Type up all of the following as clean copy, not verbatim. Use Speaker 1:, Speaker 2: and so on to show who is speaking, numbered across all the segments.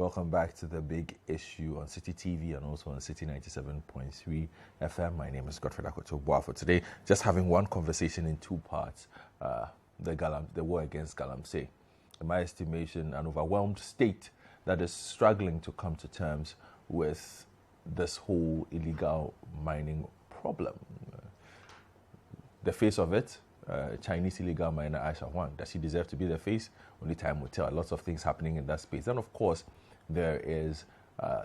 Speaker 1: Welcome back to the big issue on Citi TV and also on Citi 97.3 FM. My name is Godfrey Akoto-Boa. For today, just having one conversation in two parts, the war against galamsey. In my estimation, an overwhelmed state that is struggling to come to terms with this whole illegal mining problem. The face of it, Chinese illegal miner Aisha Huang. Does she deserve to be the face? Only time will tell. Lots of things happening in that space. And of course, there is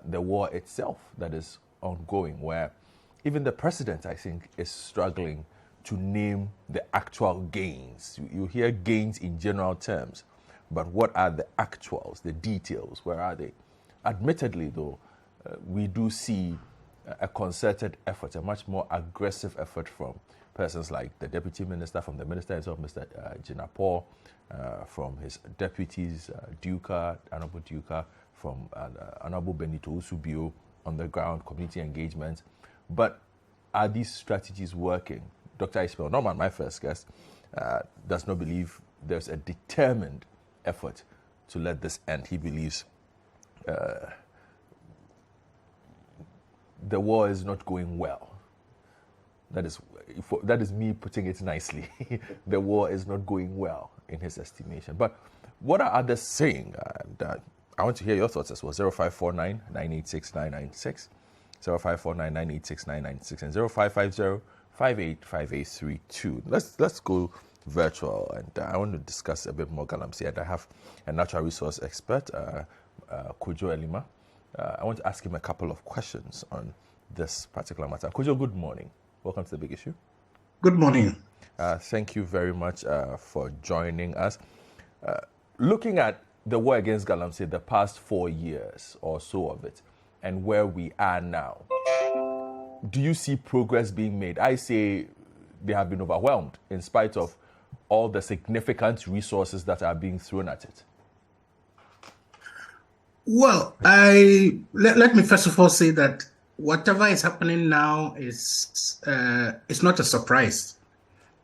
Speaker 1: the war itself that is ongoing, where even the president, I think, is struggling to name the actual gains. You hear gains in general terms, but what are the actuals, the details? Where are they? Admittedly, though, we do see a concerted effort, a much more aggressive effort from persons like the deputy minister, from the minister himself, Mr. Jinapor, from his deputies, Honorable Duka, from Honorable Benito Usubio on the ground, community engagement. But are these strategies working? Dr. Ismail Norman, my first guest, does not believe there's a determined effort to let this end. He believes the war is not going well. That is me putting it nicely. The war is not going well in his estimation. But what are others saying? And I want to hear your thoughts as well. 0549 986 996, 0549 986 996, and 0550 585832. Let's go virtual, and I want to discuss a bit more galamsey. And I have a natural resource expert, Kojo Elima. I want to ask him a couple of questions on this particular matter. Kojo, good morning. Welcome to the big issue.
Speaker 2: Good morning.
Speaker 1: Thank you very much for joining us. Looking at the war against galamsey, the past 4 years or so of it, and where we are now, do you see progress being made? I say they have been overwhelmed in spite of all the significant resources that are being thrown at it.
Speaker 2: Well, let me first of all say that whatever is happening now is not a surprise.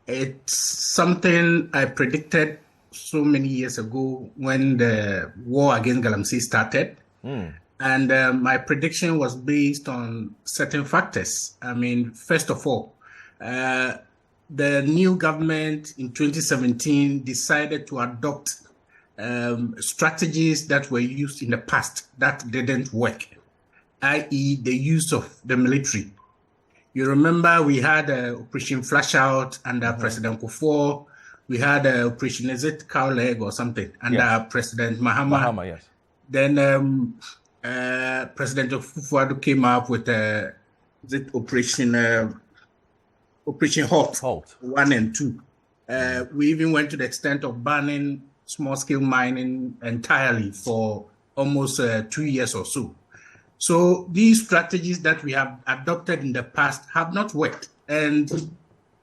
Speaker 2: It's something I predicted so many years ago when the war against galamsey started. And my prediction was based on certain factors. I mean, first of all, the new government in 2017 decided to adopt strategies that were used in the past that didn't work, i.e. the use of the military. You remember we had Operation Flashout under President Kufuor. We had Operation, is it Cow Leg or something, under President Mahama.
Speaker 1: Yes.
Speaker 2: Then President Kufuor came up with Operation Halt 1 and 2. We even went to the extent of banning small-scale mining entirely for almost 2 years or so. So these strategies that we have adopted in the past have not worked. And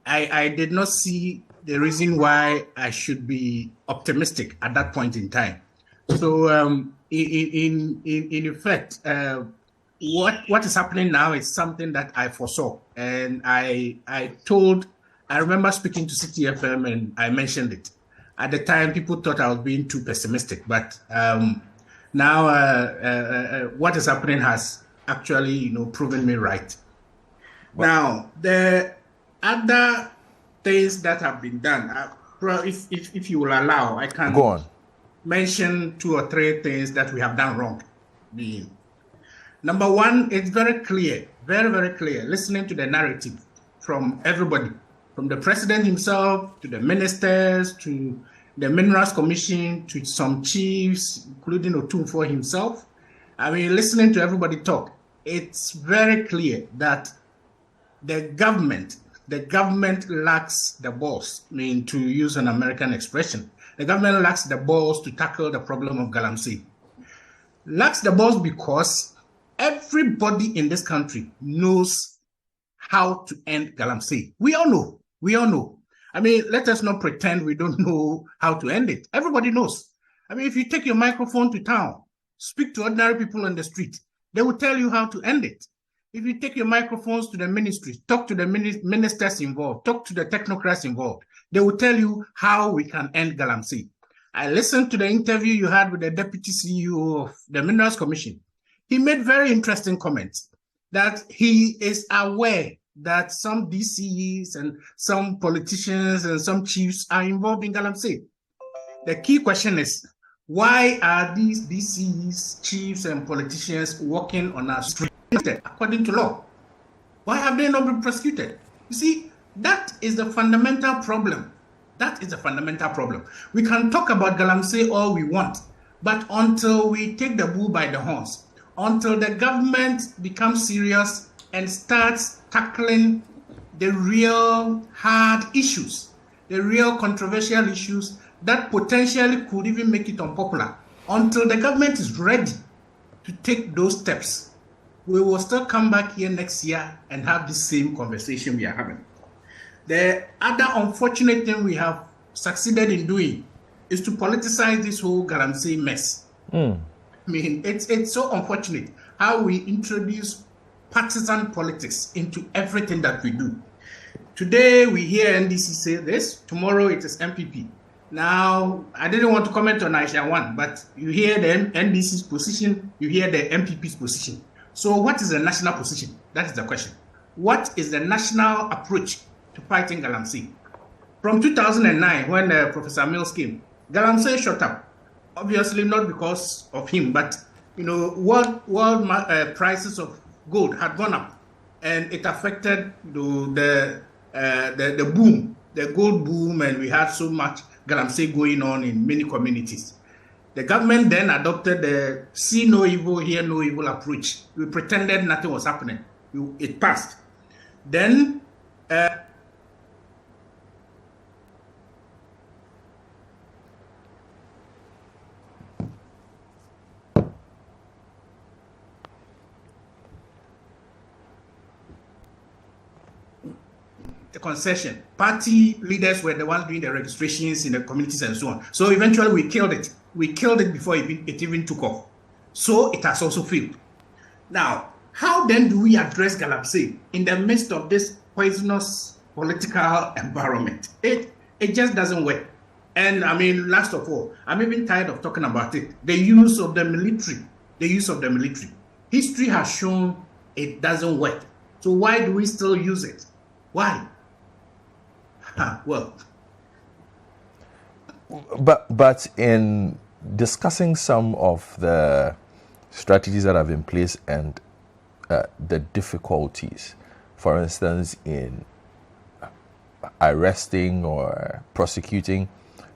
Speaker 2: I did not see the reason why I should be optimistic at that point in time. So in effect, what is happening now is something that I foresaw. And I remember speaking to Citi FM and I mentioned it. At the time, people thought I was being too pessimistic, but now what is happening has actually, proven me right. Now, the other things that have been done, if you will allow, I can
Speaker 1: go on.
Speaker 2: Mention 2 or 3 things that we have done wrong. Number one, it's very clear, very, very clear, listening to the narrative from everybody, from the president himself, to the ministers, to the Minerals Commission, to some chiefs, including Otumfuo himself. I mean, listening to everybody talk, it's very clear that the government lacks the balls, to use an American expression. The government lacks the balls to tackle the problem of galamsey. Lacks the balls because everybody in this country knows how to end galamsey. We all know. I mean, let us not pretend we don't know how to end it. Everybody knows. I mean, if you take your microphone to town, speak to ordinary people on the street, they will tell you how to end it. If you take your microphones to the ministry, talk to the ministers involved, talk to the technocrats involved, they will tell you how we can end galamsey. I listened to the interview you had with the Deputy CEO of the Minerals Commission. He made very interesting comments that he is aware that some DCEs and some politicians and some chiefs are involved in galamsey. The key question is, why are these DCEs, chiefs, and politicians working on our street according to law? Why have they not been prosecuted? You see, that is the fundamental problem. That is the fundamental problem. We can talk about galamsey all we want, but until we take the bull by the horns, until the government becomes serious and starts tackling the real hard issues, the real controversial issues that potentially could even make it unpopular, until the government is ready to take those steps, we will still come back here next year and have the same conversation we are having. The other unfortunate thing we have succeeded in doing is to politicize this whole galamsey mess. I mean, it's so unfortunate how we introduce partisan politics into everything that we do. Today, we hear NDC say this, tomorrow it is MPP. Now, I didn't want to comment on Aisha Huang, but you hear the NDC's position, you hear the MPP's position. So what is the national position? That is the question. What is the national approach to fighting galamsey? From 2009, when Professor Mills came, galamsey shot up. Obviously not because of him, but world prices of gold had gone up, and it affected the boom, the gold boom, and we had so much galamsey going on in many communities. The government then adopted the see no evil, hear no evil approach. We pretended nothing was happening. It passed. Then the concession. Party leaders were the ones doing the registrations in the communities and so on. So eventually we killed it. We killed it before it even took off. So it has also failed. Now, how then do we address galamsey in the midst of this poisonous political environment? It just doesn't work. And I mean, last of all, I'm even tired of talking about it. The use of the military. History has shown it doesn't work. So why do we still use it? Why? Well,
Speaker 1: but in discussing some of the strategies that have been placed and the difficulties, for instance, in arresting or prosecuting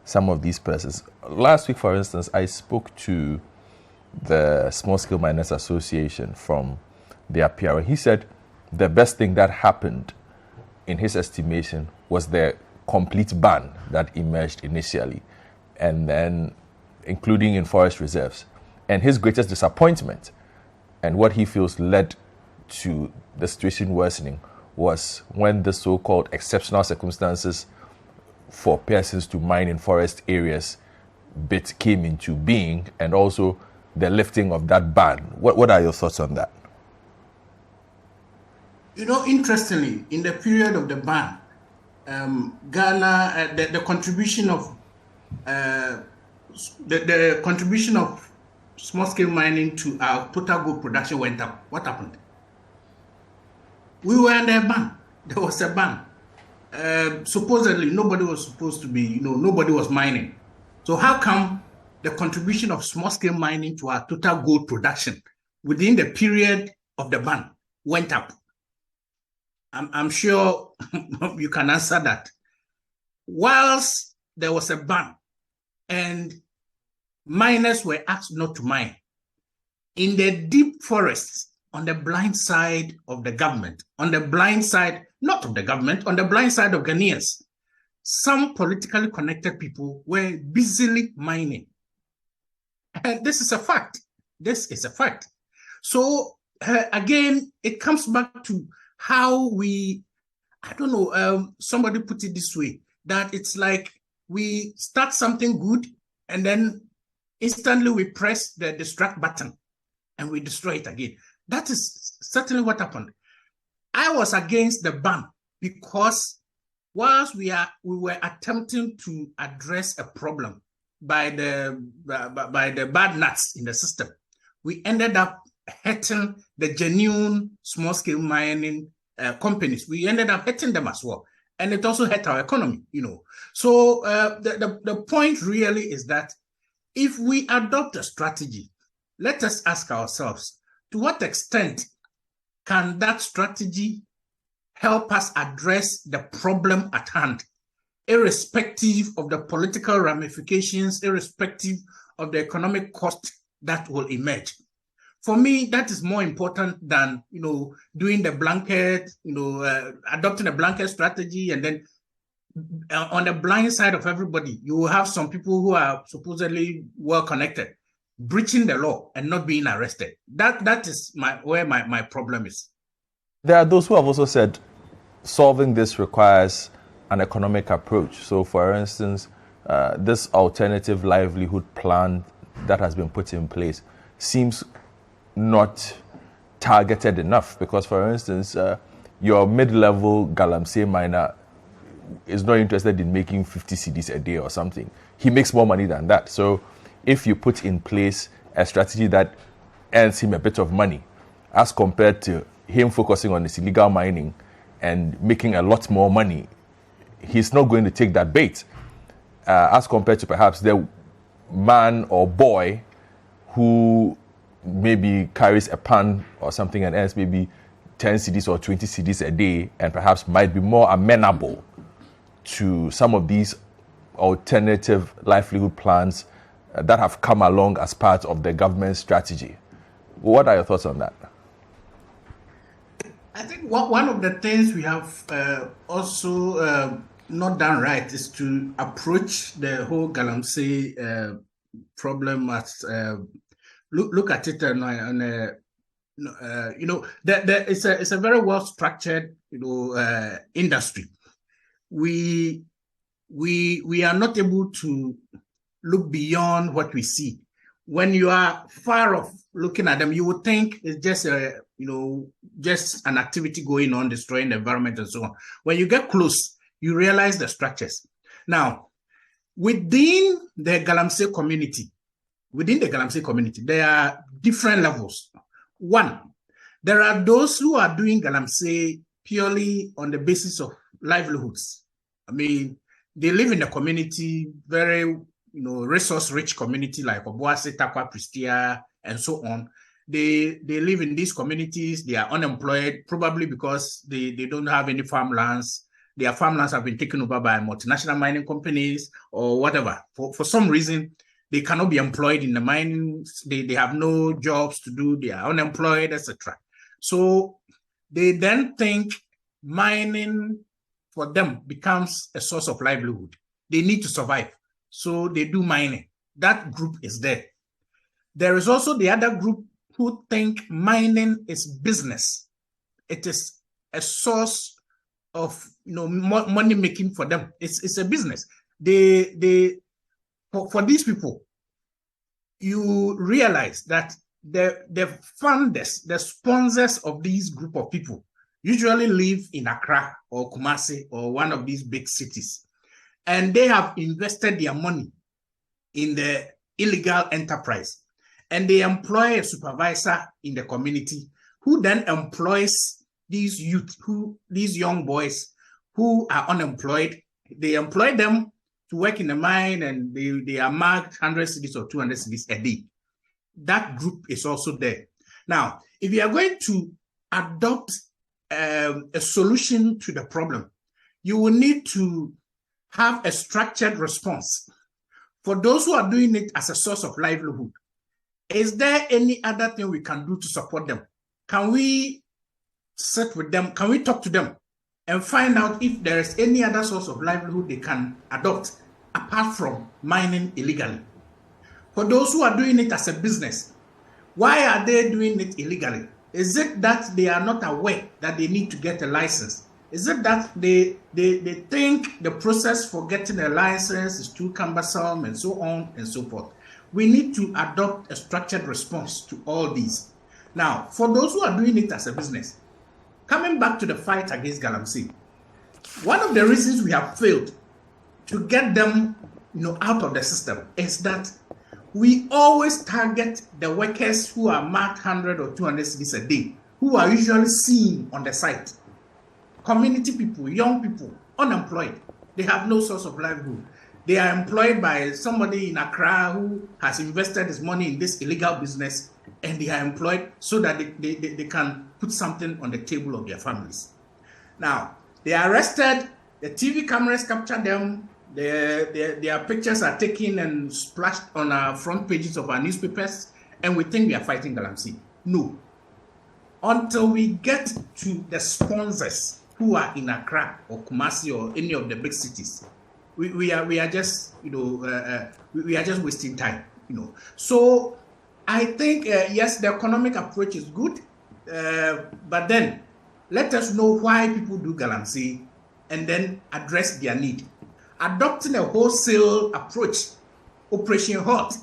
Speaker 1: some of these persons. Last week, for instance, I spoke to the Small Scale Miners Association from their PR. He said the best thing that happened, in his estimation, was the complete ban that emerged initially, and then including in forest reserves. And his greatest disappointment, and what he feels led to the situation worsening, was when the so-called exceptional circumstances for persons to mine in forest areas bit came into being, and also the lifting of that ban. What are your thoughts on that?
Speaker 2: Interestingly, in the period of the ban, Ghana, the contribution of the contribution of small-scale mining to our total gold production went up. What happened? We were under a ban. There was a ban. Supposedly, nobody was supposed to be, nobody was mining. So how come the contribution of small-scale mining to our total gold production within the period of the ban went up? I'm sure you can answer that. Whilst there was a ban and miners were asked not to mine, in the deep forests on the blind side of the government, on the blind side, not of the government, on the blind side of Ghanaians, some politically connected people were busily mining. And this is a fact. This is a fact. So again, it comes back to how we, somebody put it this way, that it's like we start something good and then instantly we press the distract button and we destroy it again. That is certainly what happened. I was against the ban because whilst we were attempting to address a problem, by the bad nuts in the system, we ended up hurting the genuine small-scale mining companies. We ended up hurting them as well. And it also hurt our economy, So the point really is that if we adopt a strategy, let us ask ourselves, to what extent can that strategy help us address the problem at hand, irrespective of the political ramifications, irrespective of the economic cost that will emerge? For me, that is more important than, doing the blanket, adopting a blanket strategy, and then on the blind side of everybody, you will have some people who are supposedly well-connected, breaching the law and not being arrested. That is where my problem is.
Speaker 1: There are those who have also said solving this requires an economic approach. So, for instance, this alternative livelihood plan that has been put in place seems not targeted enough, because, for instance, your mid-level galamsey miner is not interested in making 50 cedis a day or something. He makes more money than that. So if you put in place a strategy that earns him a bit of money, as compared to him focusing on this illegal mining and making a lot more money, he's not going to take that bait, as compared to perhaps the man or boy who maybe carries a pan or something and earns maybe 10 cedis or 20 cedis a day, and perhaps might be more amenable to some of these alternative livelihood plans that have come along as part of the government strategy. What are your thoughts on that?
Speaker 2: I think one of the things we have also not done right is to approach the whole galamsey problem as look at it on it's a very well structured industry. We are not able to look beyond what we see. When you are far off looking at them, you would think it's just just an activity going on, destroying the environment and so on. When you get close, you realize the structures. Now, within the galamsey community, there are different levels. One, there are those who are doing galamsey purely on the basis of livelihoods. I mean, they live in a community, very resource-rich community like Obuasi, Takwa, Pristia, and so on. They live in these communities. They are unemployed, probably because they don't have any farmlands. Their farmlands have been taken over by multinational mining companies or whatever. For some reason, they cannot be employed in the mining. They have no jobs to do. They are unemployed, etc. So they then think mining for them becomes a source of livelihood. They need to survive. So they do mining. That group is there. There is also the other group who think mining is business. It is a source of money making for them. It's a business. For these people, you realize that the funders, the sponsors of these group of people usually live in Accra or Kumasi or one of these big cities. And they have invested their money in the illegal enterprise. And they employ a supervisor in the community who then employs these youth, these young boys who are unemployed. They employ them to work in the mine, and they are marked 100 cedis or 200 cedis a day. That group is also there. Now, if you are going to adopt a solution to the problem, you will need to have a structured response. For those who are doing it as a source of livelihood, is there any other thing we can do to support them? Can we sit with them? Can we talk to them and find out if there is any other source of livelihood they can adopt apart from mining illegally? For those who are doing it as a business, why are they doing it illegally? Is it that they are not aware that they need to get a license? Is it that they think the process for getting a license is too cumbersome and so on and so forth? We need to adopt a structured response to all these. Now, for those who are doing it as a business, coming back to the fight against galamsey, one of the reasons we have failed to get them out of the system is that we always target the workers who are marked 100 or 200 cedis a day, who are usually seen on the site. Community people, young people, unemployed. They have no source of livelihood. They are employed by somebody in Accra who has invested his money in this illegal business, and they are employed so that they can put something on the table of their families. Now, they are arrested, the TV cameras capture them, their pictures are taken and splashed on our front pages of our newspapers, and we think we are fighting galamsey. No. Until we get to the sponsors who are in Accra or Kumasi or any of the big cities, we are just we are just wasting time. So I think yes, the economic approach is good, but then let us know why people do galamsey and then address their need. Adopting a wholesale approach, Operation Hot,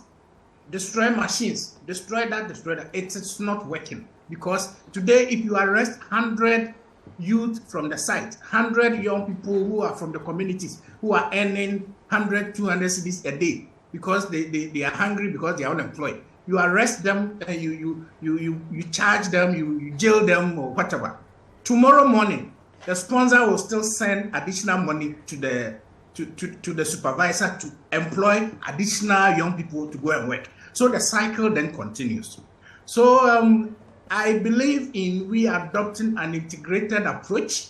Speaker 2: destroy machines, destroy that, it's not working. Because today, if you arrest 100 youth from the site, 100 young people who are from the communities, who are earning 100, 200 cedis a day because they are hungry, because they are unemployed, you arrest them, and you charge them, you jail them or whatever. Tomorrow morning, the sponsor will still send additional money to the supervisor to employ additional young people to go and work. So the cycle then continues. So I believe in we adopting an integrated approach.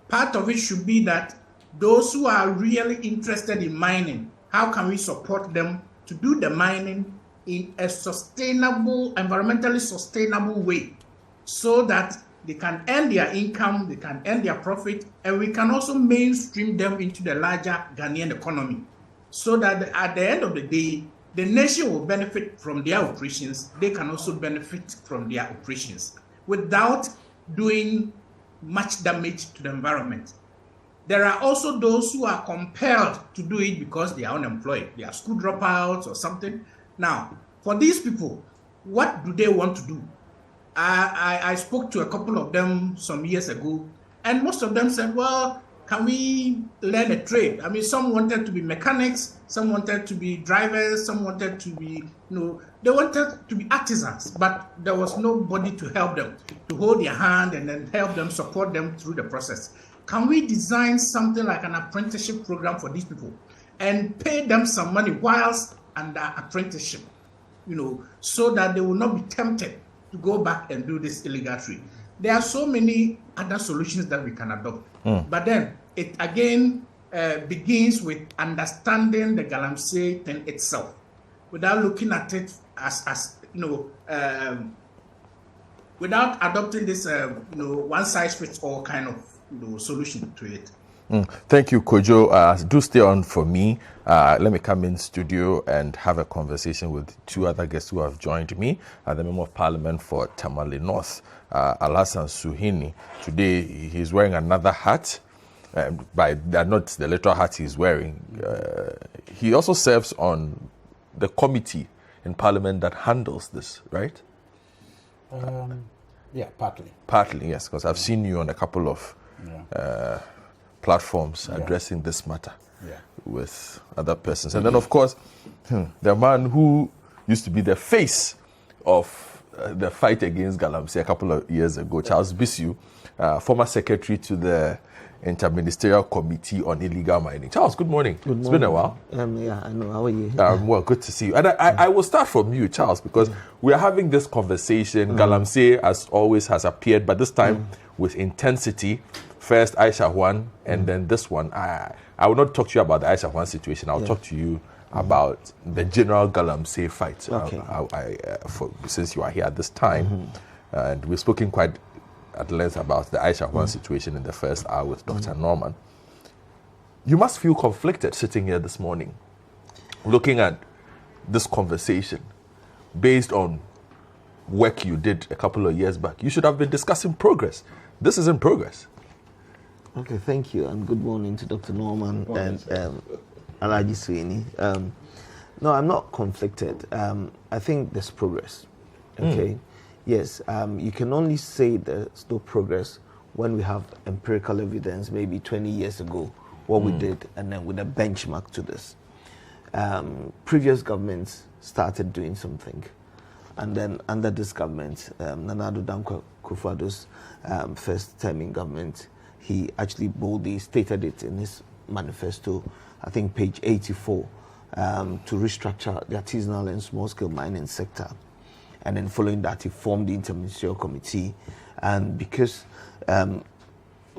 Speaker 2: Part of it should be that those who are really interested in mining, how can we support them to do the mining in a sustainable, environmentally sustainable way, so that they can earn their income, they can earn their profit, and we can also mainstream them into the larger Ghanaian economy, so that at the end of the day, the nation will benefit from their operations. They can also benefit from their operations without doing much damage to the environment. There are also those who are compelled to do it because they are unemployed. They are school dropouts or something. Now, for these people, what do they want to do? I spoke to a couple of them some years ago, and most of them said, well, can we learn a trade? I mean, some wanted to be mechanics, some wanted to be drivers, some wanted to be, they wanted to be artisans, but there was nobody to help them, to hold their hand and then help them, support them through the process. Can we design something like an apprenticeship program for these people and pay them some money whilst under apprenticeship, so that they will not be tempted to go back and do this illegal trade? There are so many other solutions that we can adopt. But then it again begins with understanding the galamsey thing itself, without looking at it as without adopting this one size fits all kind of solution to it.
Speaker 1: Thank you, Kojo. Do stay on for me. Let me come in studio and have a conversation with two other guests who have joined me. The Member of Parliament for Tamale North, Alhassan Suhini. Today, he's wearing another hat. Not the literal hat he's wearing. He also serves on the committee in Parliament that handles this, right?
Speaker 3: Yeah, partly.
Speaker 1: Partly, yes, because I've seen you on a couple of platforms addressing this matter with other persons. And then, of course, the man who used to be the face of the fight against galamsey a couple of years ago, Charles Bisu, former secretary to the Interministerial Committee on Illegal Mining. Charles, good morning.
Speaker 4: Good morning.
Speaker 1: It's been a while.
Speaker 4: Yeah, I know. How are you?
Speaker 1: Well, good to see you. And I will start from you, Charles, because we are having this conversation. Galamsey, as always, has appeared, but this time with intensity. First, Aisha Huang, and then this one. I will not talk to you about the Aisha Huang situation. I'll talk to you about the general galamsey fight. Okay. Since you are here at this time, and we've spoken quite at length about the Aisha Huang situation in the first hour with Dr. Norman. You must feel conflicted sitting here this morning, looking at this conversation based on work you did a couple of years back. You should have been discussing progress. This isn't progress.
Speaker 4: Okay, thank you, and good morning to Dr. Norman and Alhaji Suhini. No, I'm not conflicted. I think there's progress. Okay. Yes, you can only say there's no progress when we have empirical evidence, maybe 20 years ago, what we did, and then with a benchmark to this. previous governments started doing something. And then under this government, Nana Addo Dankwa Akufo-Addo's first term in government, he actually boldly stated it in his manifesto, I think page 84, to restructure the artisanal and small-scale mining sector. And then following that, he formed the Interministerial Committee. And because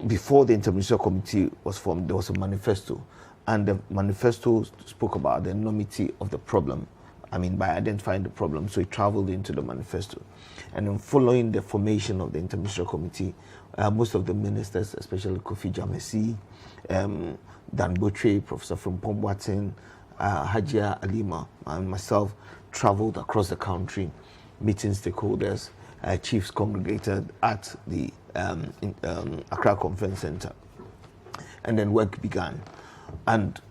Speaker 4: before the Interministerial Committee was formed, there was a manifesto. And the manifesto spoke about the enormity of the problem. I mean, by identifying the problem. So he traveled into the manifesto. And then following the formation of the Interministerial Committee, most of the ministers, especially Kofi Jamesi, Dan Botre, Professor Frimpong Boateng, Hajia Alima, and myself traveled across the country, meeting stakeholders, chiefs congregated at the Accra Conference Center. And then work began. And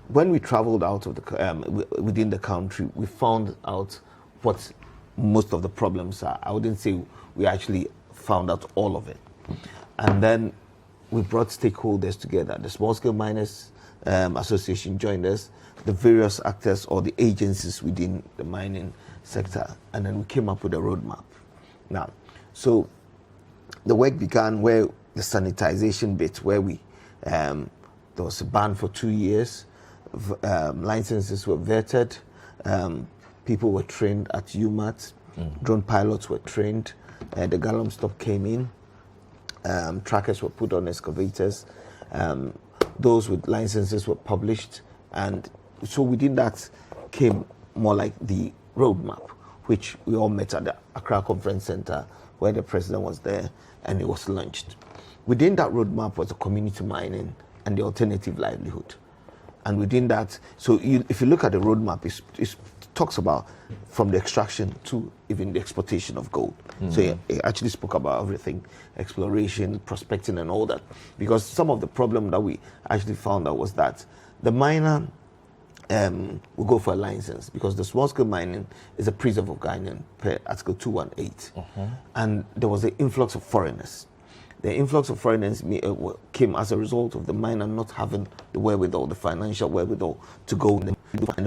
Speaker 4: when we traveled out of the within the country, we found out what most of the problems are. I wouldn't say we actually found out all of it. And then we brought stakeholders together. The Small Scale Miners Association joined us, the various actors or the agencies within the mining sector, and then we came up with a roadmap. Now, so the work began where the sanitization bit, where we there was a ban for 2 years. Licenses were vetted, people were trained at UMAT, drone pilots were trained, the galamsey stop came in, trackers were put on excavators, those with licenses were published, and so within that came more like the roadmap, which we all met at the Accra Conference Center where the president was there, and it was launched. Within that roadmap was the community mining and the alternative livelihood. And within that, so if you look at the roadmap, it talks about from the extraction to even the exportation of gold. So it actually spoke about everything, exploration, prospecting and all that. Because some of the problem that we actually found out was that the miner will go for a license because the small-scale mining is a preserve of Ghanaian per Article 218. And there was an influx of foreigners. The influx of foreigners came as a result of the miner not having the wherewithal, the financial wherewithal to go and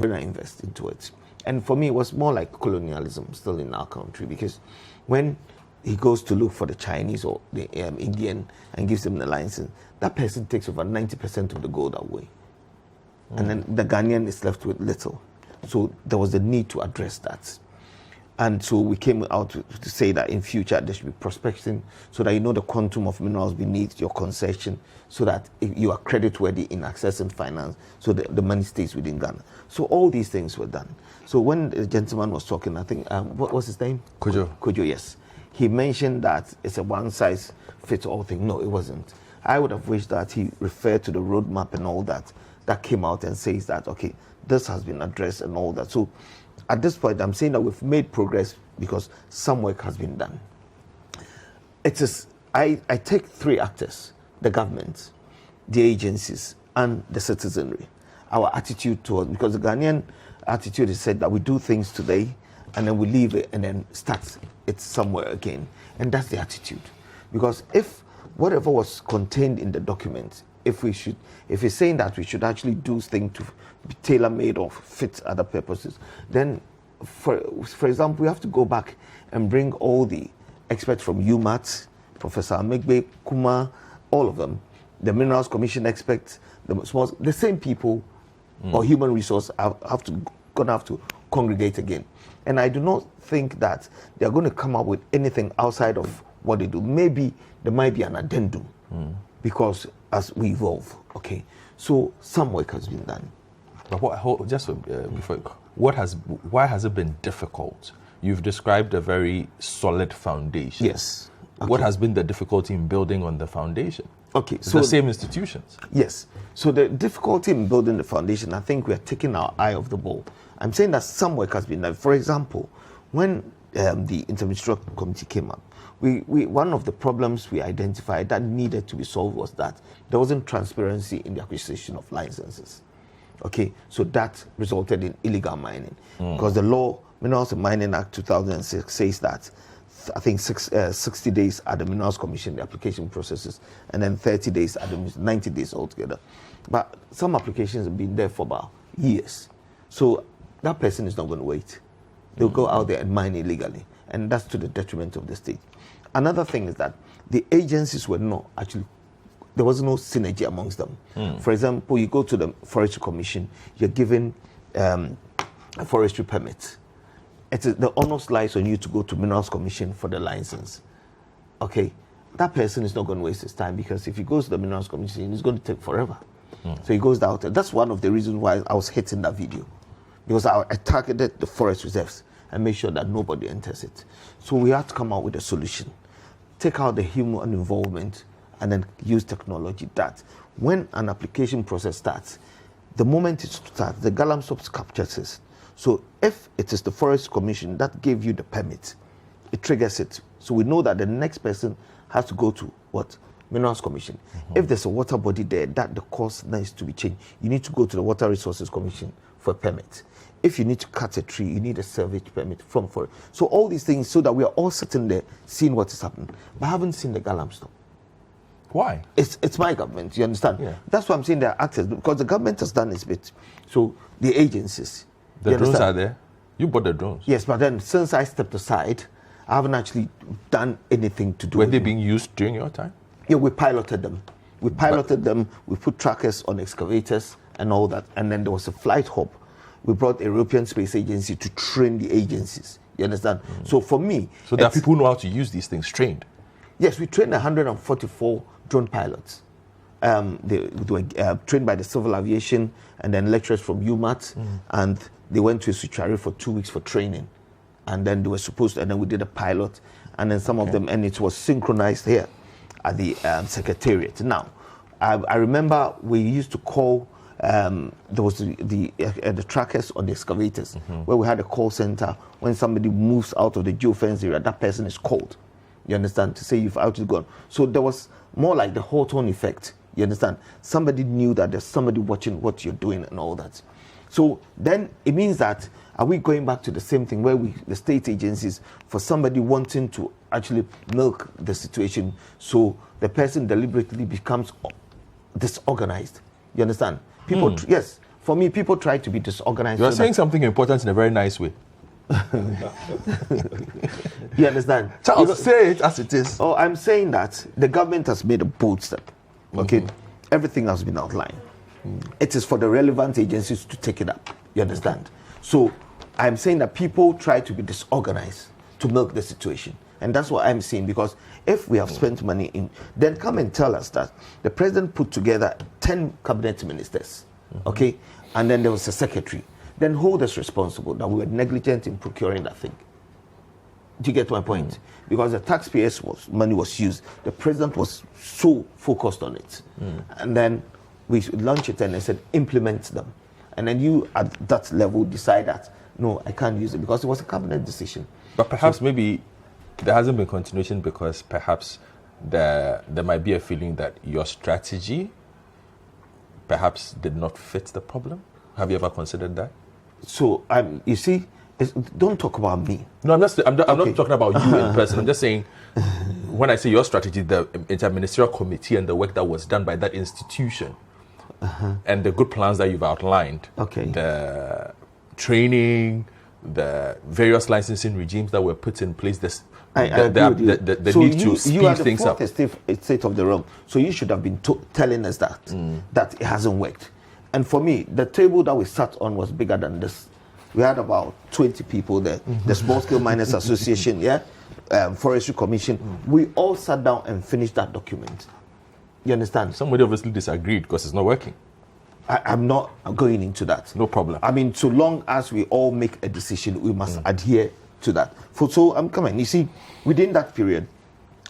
Speaker 4: invest into it. And for me, it was more like colonialism still in our country, because when he goes to look for the Chinese or the Indian and gives them the license, that person takes over 90% of the gold away. And then the Ghanaian is left with little. So there was a need to address that. And so we came out to say that in future there should be prospecting so that you know the quantum of minerals beneath your concession, so that if you are creditworthy in accessing finance, so the money stays within Ghana. So all these things were done. So when the gentleman was talking, I think, what was his name? Kojo, yes. He mentioned that it's a one-size-fits-all thing. No, it wasn't. I would have wished that he referred to the roadmap and all that came out and says that, okay, this has been addressed and all that. So at this point, I'm saying that we've made progress because some work has been done. It is, I take three actors, the government, the agencies, and the citizenry. Our attitude towards, because the Ghanaian attitude is said that we do things today and then we leave it and then start it somewhere again. And that's the attitude. Because if whatever was contained in the document, if we're saying that we should actually do things to be tailor-made or fit other purposes, then for example, we have to go back and bring all the experts from UMAT, Professor Amegbe, Kuma, all of them, the Minerals Commission experts, the same people or human resource gonna have to congregate again. And I do not think that they're going to come up with anything outside of what they do. Maybe there might be an addendum because as we evolve, okay. So some work has been done.
Speaker 1: But why has it been difficult? You've described a very solid foundation.
Speaker 4: Yes. Okay.
Speaker 1: What has been the difficulty in building on the foundation?
Speaker 4: Okay,
Speaker 1: so the same institutions.
Speaker 4: Yes. So the difficulty in building the foundation, I think we are taking our eye off the ball. I'm saying that some work has been done. For example, when the Interministerial Committee came up, one of the problems we identified that needed to be solved was that there wasn't transparency in the acquisition of licenses. Okay, so that resulted in illegal mining because the law, Minerals and Mining Act 2006, says that I think 60 days at the Minerals Commission, the application processes, and then 30 days at the 90 days altogether. But some applications have been there for about years. So that person is not going to wait. They'll go out there and mine illegally. And that's to the detriment of the state. Another thing is that the agencies were not actually, there was no synergy amongst them. For example, you go to the Forestry Commission, you're given a forestry permit. The onus lies on you to go to Minerals Commission for the license. Okay, that person is not going to waste his time, because if he goes to the Minerals Commission, it's going to take forever. So he goes out there. That's one of the reasons why I was hitting that video, because I targeted the forest reserves and make sure that nobody enters it. So we have to come out with a solution. Take out the human involvement and then use technology that when an application process starts, the moment it starts, the galamsey captures it. So if it is the Forest Commission that gave you the permit, it triggers it. So we know that the next person has to go to what? Minerals Commission. If there's a water body there that the course needs to be changed, you need to go to the Water Resources Commission for a permit. If you need to cut a tree, you need a salvage permit from forest. So all these things, so that we are all sitting there seeing what is happening. But I haven't seen the galamsey.
Speaker 1: Why?
Speaker 4: It's my government, you understand?
Speaker 1: Yeah.
Speaker 4: That's why I'm saying they're actors, because the government has done its bit. So the agencies.
Speaker 1: The drones are there. You bought the drones.
Speaker 4: Yes, but then since I stepped aside, I haven't actually done anything to do
Speaker 1: Were
Speaker 4: with
Speaker 1: they
Speaker 4: them.
Speaker 1: being used during your time?
Speaker 4: Yeah, we piloted them. We put trackers on excavators and all that. And then there was a flight hub. We brought the European Space Agency to train the agencies. You understand? So for me...
Speaker 1: So there are people who know how to use these things, trained?
Speaker 4: Yes, we trained 144 drone pilots. They were trained by the Civil Aviation and then lecturers from UMAT. And they went to Suchari for 2 weeks for training. And then they were supposed to... And then we did a pilot. And then some of them... And it was synchronized here at the Secretariat. Now, I remember we used to call... there was the trackers on the excavators, where we had a call center. When somebody moves out of the geofence area, that person is called. You understand? To say you've out is gone. So there was more like the Hawthorne effect. You understand? Somebody knew that there's somebody watching what you're doing and all that. So then it means that, are we going back to the same thing where the state agencies, for somebody wanting to actually milk the situation, so the person deliberately becomes disorganized? You understand? People, yes, for me, people try to be disorganized.
Speaker 1: You are saying something important in a very nice way.
Speaker 4: You understand?
Speaker 1: Charles, say it as it is.
Speaker 4: Oh, I'm saying that the government has made a bold step. Okay, everything has been outlined. It is for the relevant agencies to take it up. You understand? So I'm saying that people try to be disorganized to milk the situation. And that's what I'm saying, because if we have spent money in, then come and tell us that the president put together 10 cabinet ministers, okay, and then there was a secretary. Then hold us responsible that we were negligent in procuring that thing. Do you get my point? Because the taxpayers' money was used. The president was so focused on it. And then we launched it and they said, implement them. And then you, at that level, decide that, no, I can't use it, because it was a cabinet decision.
Speaker 1: But perhaps maybe there hasn't been continuation because perhaps there might be a feeling that your strategy perhaps did not fit the problem. Have you ever considered that? So,
Speaker 4: you see, don't talk about me.
Speaker 1: No, I'm not talking about you in person. I'm just saying, when I say your strategy, the interministerial committee and the work that was done by that institution, and the good plans that you've outlined, the training, the various licensing regimes that were put in place, the need to speed things up.
Speaker 4: You are the fourth state of the realm, so you should have been telling us that it hasn't worked. And for me, the table that we sat on was bigger than this. We had about 20 people there. The Small Scale Miners Association, Forestry Commission. We all sat down and finished that document. You understand?
Speaker 1: Somebody obviously disagreed because it's not working.
Speaker 4: I'm not going into that.
Speaker 1: No problem.
Speaker 4: I mean, so long as we all make a decision, we must adhere to that. So I'm coming. You see, within that period,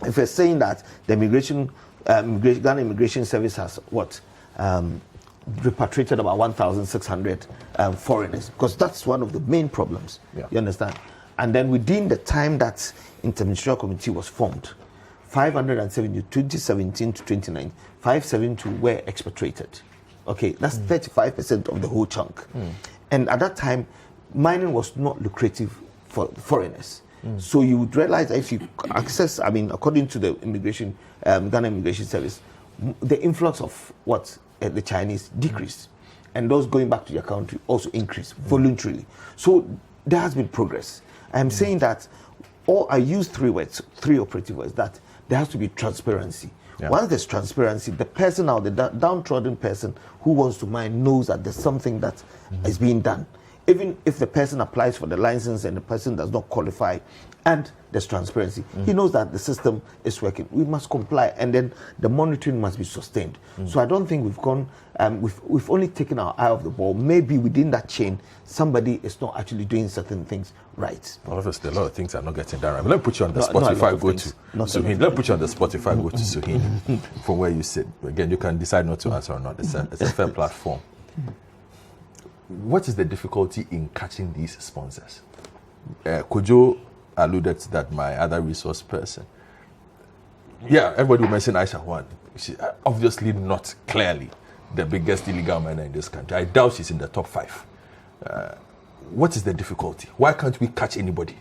Speaker 4: if we're saying that the Ghana Immigration Service has repatriated about 1,600 foreigners, because that's one of the main problems. You understand? And then within the time that interministerial committee was formed, 570, 2017 to 2019, 572 were expatriated. Okay, that's 35% of the whole chunk. And at that time, mining was not lucrative for foreigners. So you would realize that if you access, I mean, according to the Ghana Immigration Service, the influx of the Chinese decreased. and those going back to their country also increase voluntarily. So there has been progress. I am saying that, or I use three operative words, that there has to be transparency. Yeah. Once there's transparency, the person now, the downtrodden person who wants to mine knows that there's something that is being done. Even if the person applies for the license and the person does not qualify, and there's transparency, he knows that the system is working. We must comply, and then the monitoring must be sustained. So I don't think we've gone, we've only taken our eye off the ball. Maybe within that chain, somebody is not actually doing certain things right.
Speaker 1: Well, obviously, a lot of things are not getting done right. But let me put you on the spot if I go to Suhin. Let me put you on the spot if I go to Suhin from where you sit. Again, you can decide not to answer or not. It's a fair platform. What is the difficulty in catching these sponsors? Kojo alluded to that, my other resource person. Yeah, everybody will mention Aisha Huang. She's obviously not clearly the biggest illegal miner in this country. I doubt she's in the top 5. What is the difficulty? Why can't we catch anybody?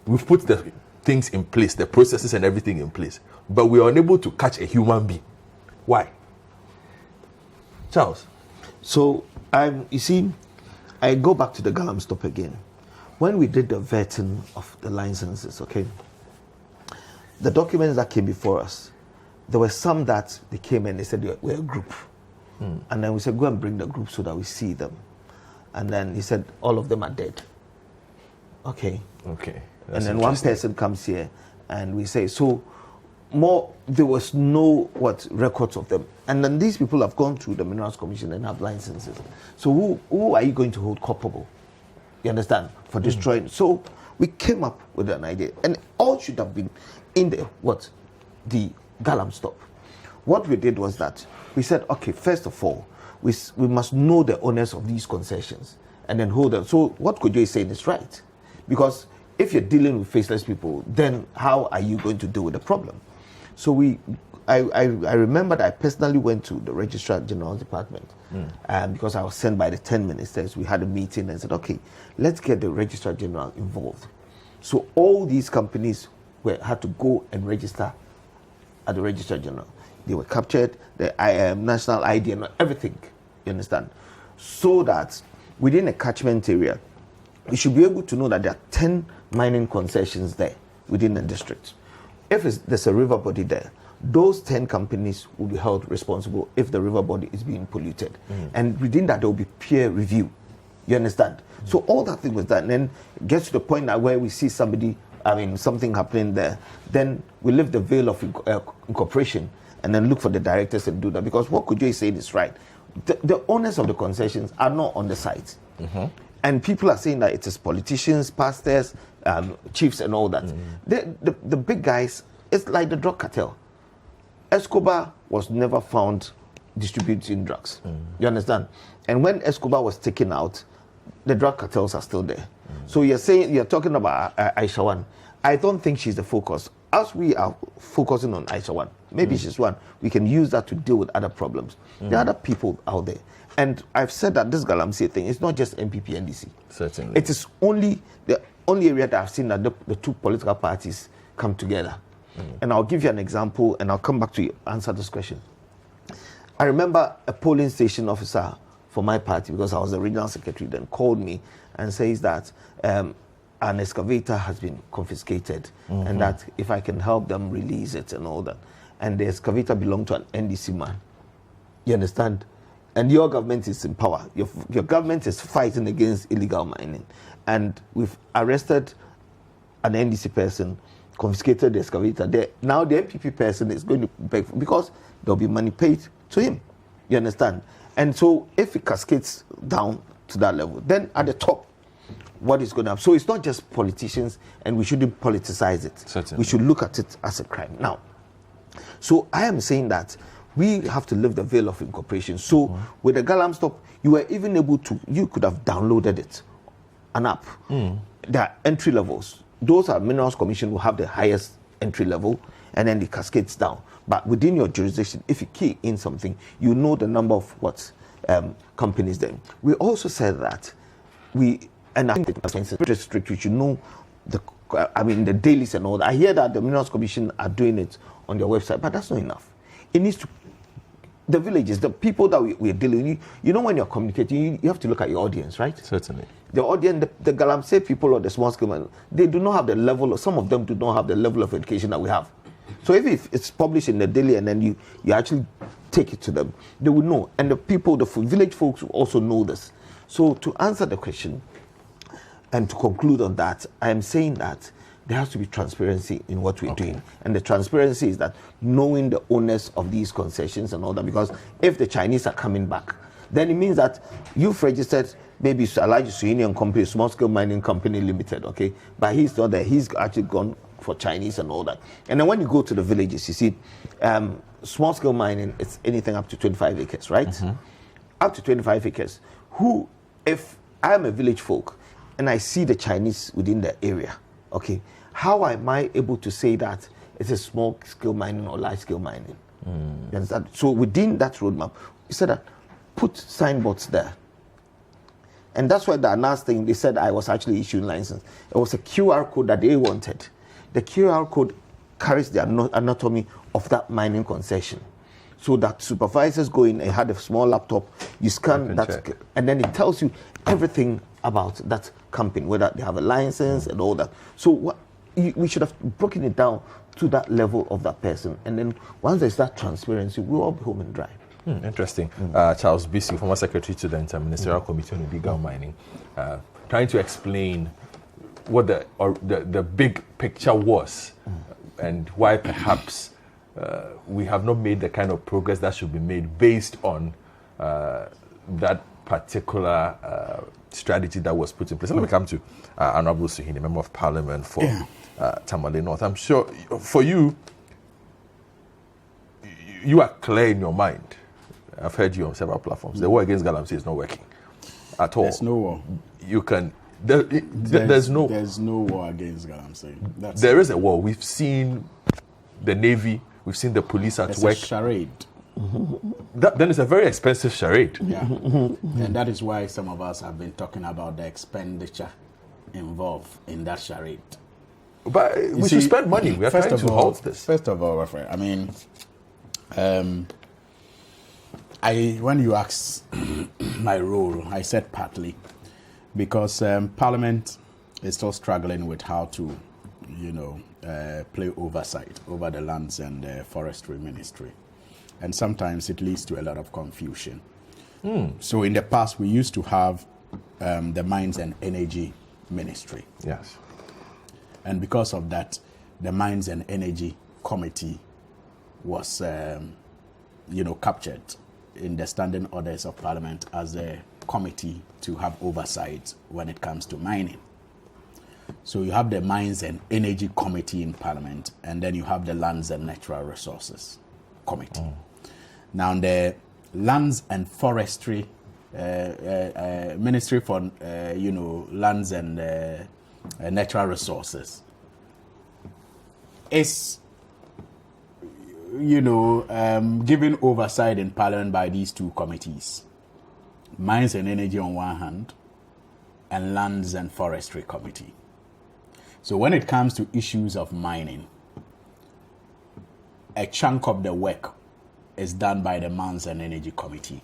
Speaker 1: We've put the things in place, the processes and everything in place, but we are unable to catch a human being. Why? Charles?
Speaker 4: So, you see, I go back to the Galam stop again. When we did the vetting of the licenses, okay, the documents that came before us, there were some that they came and they said, we're a group. And then we said, go and bring the group so that we see them. And then he said, all of them are dead. Okay. And then one person comes here and we say, so there was no records of them. And then these people have gone through the Minerals Commission and have licenses. So who are you going to hold culpable? You understand? For destroying. So we came up with an idea. And all should have been in the Galam stop. What we did was that we said, okay, first of all, we must know the owners of these concessions and then hold them. So what Kojo is saying is right. Because if you're dealing with faceless people, then how are you going to deal with the problem? So I remember that I personally went to the Registrar General's department because I was sent by the 10 ministers. We had a meeting and said, okay, let's get the Registrar General involved. So all these companies had to go and register at the Registrar General. They were captured, the national ID and everything, you understand? So that within a catchment area, we should be able to know that there are 10 mining concessions there within the district. If there's a river body there, those 10 companies will be held responsible if the river body is being polluted. And within that, there will be peer review. You understand? So all that thing was done. And then it gets to the point now where we see something happening there. Then we lift the veil of incorporation and then look for the directors and do that. Because what Kojo is saying is right. The owners of the concessions are not on the site. And people are saying that it is politicians, pastors, chiefs and all that. The big guys, it's like the drug cartel. Escobar was never found distributing drugs. You understand? And when Escobar was taken out, the drug cartels are still there. So you're talking about Aisha Huang. I don't think she's the focus. As we are focusing on Aisha Huang, maybe she's one, we can use that to deal with other problems. There are other people out there. And I've said that this galamsey thing is not just MPP NDC.
Speaker 1: Certainly.
Speaker 4: It is only the only area that I've seen that the two political parties come together. And I'll give you an example and I'll come back to you, answer this question. I remember a polling station officer for my party, because I was the regional secretary, then called me and says that an excavator has been confiscated and that if I can help them release it and all that. And the excavator belonged to an NDC man. You understand? And your government is in power. Your government is fighting against illegal mining. And we've arrested an NDC person, confiscated the excavator. Now the MPP person is going to beg because there'll be money paid to him. You understand? And so if it cascades down to that level, then at the top, what is going to happen? So it's not just politicians, and we shouldn't politicize it.
Speaker 1: Certainly.
Speaker 4: We should look at it as a crime. Now, so I am saying that we have to lift the veil of incorporation. So with the Galam stop, you were even able to, you could have downloaded it, an app. There are entry levels. Those are Minerals Commission will have the highest entry level, and then it cascades down. But within your jurisdiction, if you key in something, you know the number of companies there. We also said that and I think it's very strict, we should know the dailies and all that. I hear that the Minerals Commission are doing it on their website, but that's not enough. It needs to the villages, the people that we're dealing with, you know, when you're communicating, you have to look at your audience, right?
Speaker 1: Certainly.
Speaker 4: The audience, the galamsey people or the small scale man, they do not have the level, some of them do not have the level of education that we have. So if it's published in the daily and then you actually take it to them, they will know. And the people, the village folks will also know this. So to answer the question and to conclude on that, I am saying that there has to be transparency in what we're doing. And the transparency is that knowing the owners of these concessions and all that, because if the Chinese are coming back, then it means that you've registered maybe a large Union company, small scale mining company limited, okay? But he's not there. He's actually gone for Chinese and all that. And then when you go to the villages, you see, small scale mining, it's anything up to 25 acres, right? Mm-hmm. Up to 25 acres. If I'm a village folk and I see the Chinese within the area, okay, how am I able to say that it's a small scale mining or large scale mining? You understand? So within that roadmap, you said that put signboards there. And that's why the last thing they said I was actually issuing license. It was a QR code that they wanted. The QR code carries the anatomy of that mining concession. So that supervisors go in and had a small laptop, you scan that, and then it tells you everything about that company, whether they have a license and all that. So we should have broken it down to that level of that person. And then once there's that transparency, we'll all be home and dry.
Speaker 1: Interesting. Charles Bisu, former secretary to the Interministerial Committee on Illegal Mining, trying to explain what the big picture was and why perhaps we have not made the kind of progress that should be made based on that particular strategy that was put in place. Let me come to Honorable Suhuyini, Member of Parliament for Tamale North. I'm sure for you are clear in your mind. I've heard you on several platforms. The war against galamsey is not working at all.
Speaker 3: There's no war.
Speaker 1: You can. There's no
Speaker 3: war against galamsey.
Speaker 1: There is a war. We've seen the Navy. We've seen the police at work.
Speaker 3: It's a charade.
Speaker 1: Then it's a very expensive charade.
Speaker 3: Yeah. And that is why some of us have been talking about the expenditure involved in that charade.
Speaker 1: But we should spend money. We are trying to halt this.
Speaker 3: First of all, I mean, when you asked my role, I said partly because Parliament is still struggling with how to, play oversight over the lands and forestry ministry. And sometimes it leads to a lot of confusion. So in the past, we used to have the Mines and Energy Ministry.
Speaker 1: Yes.
Speaker 3: And because of that, the Mines and Energy Committee was, captured in the standing orders of Parliament as a committee to have oversight when it comes to mining. So you have the Mines and Energy Committee in Parliament, and then you have the Lands and Natural Resources Committee. Now the Lands and Forestry Ministry for Lands and Natural Resources is given oversight in Parliament by these two committees, Mines and Energy on one hand and Lands and Forestry Committee. So when it comes to issues of mining, a chunk of the work is done by the Mines and Energy Committee.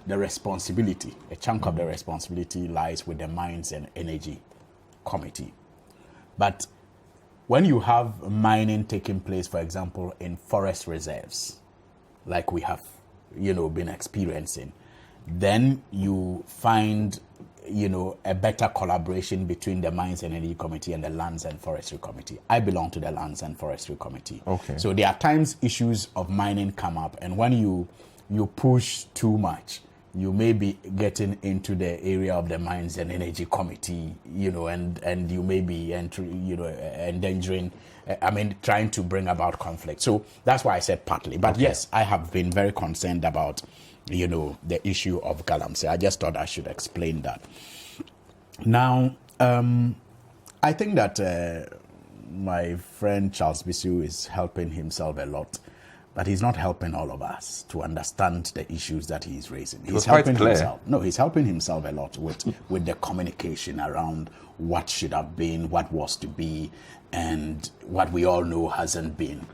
Speaker 3: A chunk of the responsibility lies with the Mines and Energy Committee. But when you have mining taking place, for example, in forest reserves, like we have, been experiencing, then you find, a better collaboration between the Mines and Energy Committee and the Lands and Forestry Committee. I belong to the Lands and Forestry Committee.
Speaker 1: Okay.
Speaker 3: So there are times issues of mining come up, and when you push too much, you may be getting into the area of the Mines and Energy Committee, and you may be endangering, trying to bring about conflict. So that's why I said partly. But yes, I have been very concerned about, the issue of galamsey. I just thought I should explain that. Now, I think that my friend Charles Bisu is helping himself a lot. But he's not helping all of us to understand the issues that he's raising. He's helping himself. No, he's helping himself a lot with the communication around what should have been, what was to be, and what we all know hasn't been.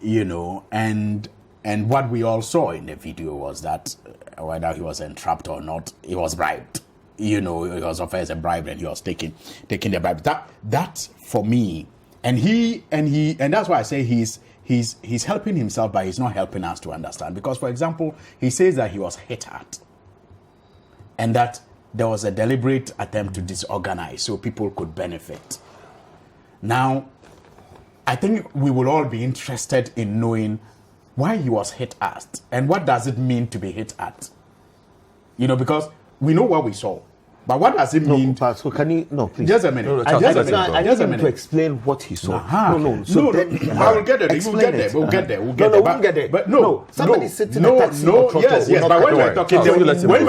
Speaker 3: And And what we all saw in the video was that whether he was entrapped or not, he was bribed. He was offered as a bribe and he was taking the bribe. That for me, and that's why I say he's helping himself, but he's not helping us to understand. Because, for example, he says that he was hit at, and that there was a deliberate attempt to disorganize so people could benefit. Now, I think we will all be interested in knowing why he was hit at and what does it mean to be hit at. Because we know what we saw. But what does it mean?
Speaker 4: So can you please?
Speaker 3: Just a minute.
Speaker 4: I need him to explain what he saw.
Speaker 3: So I will get there. We'll get there.
Speaker 4: We won't get there.
Speaker 3: But no.
Speaker 4: Somebody sitting in a taxi or trotto.
Speaker 3: Yes. But when we were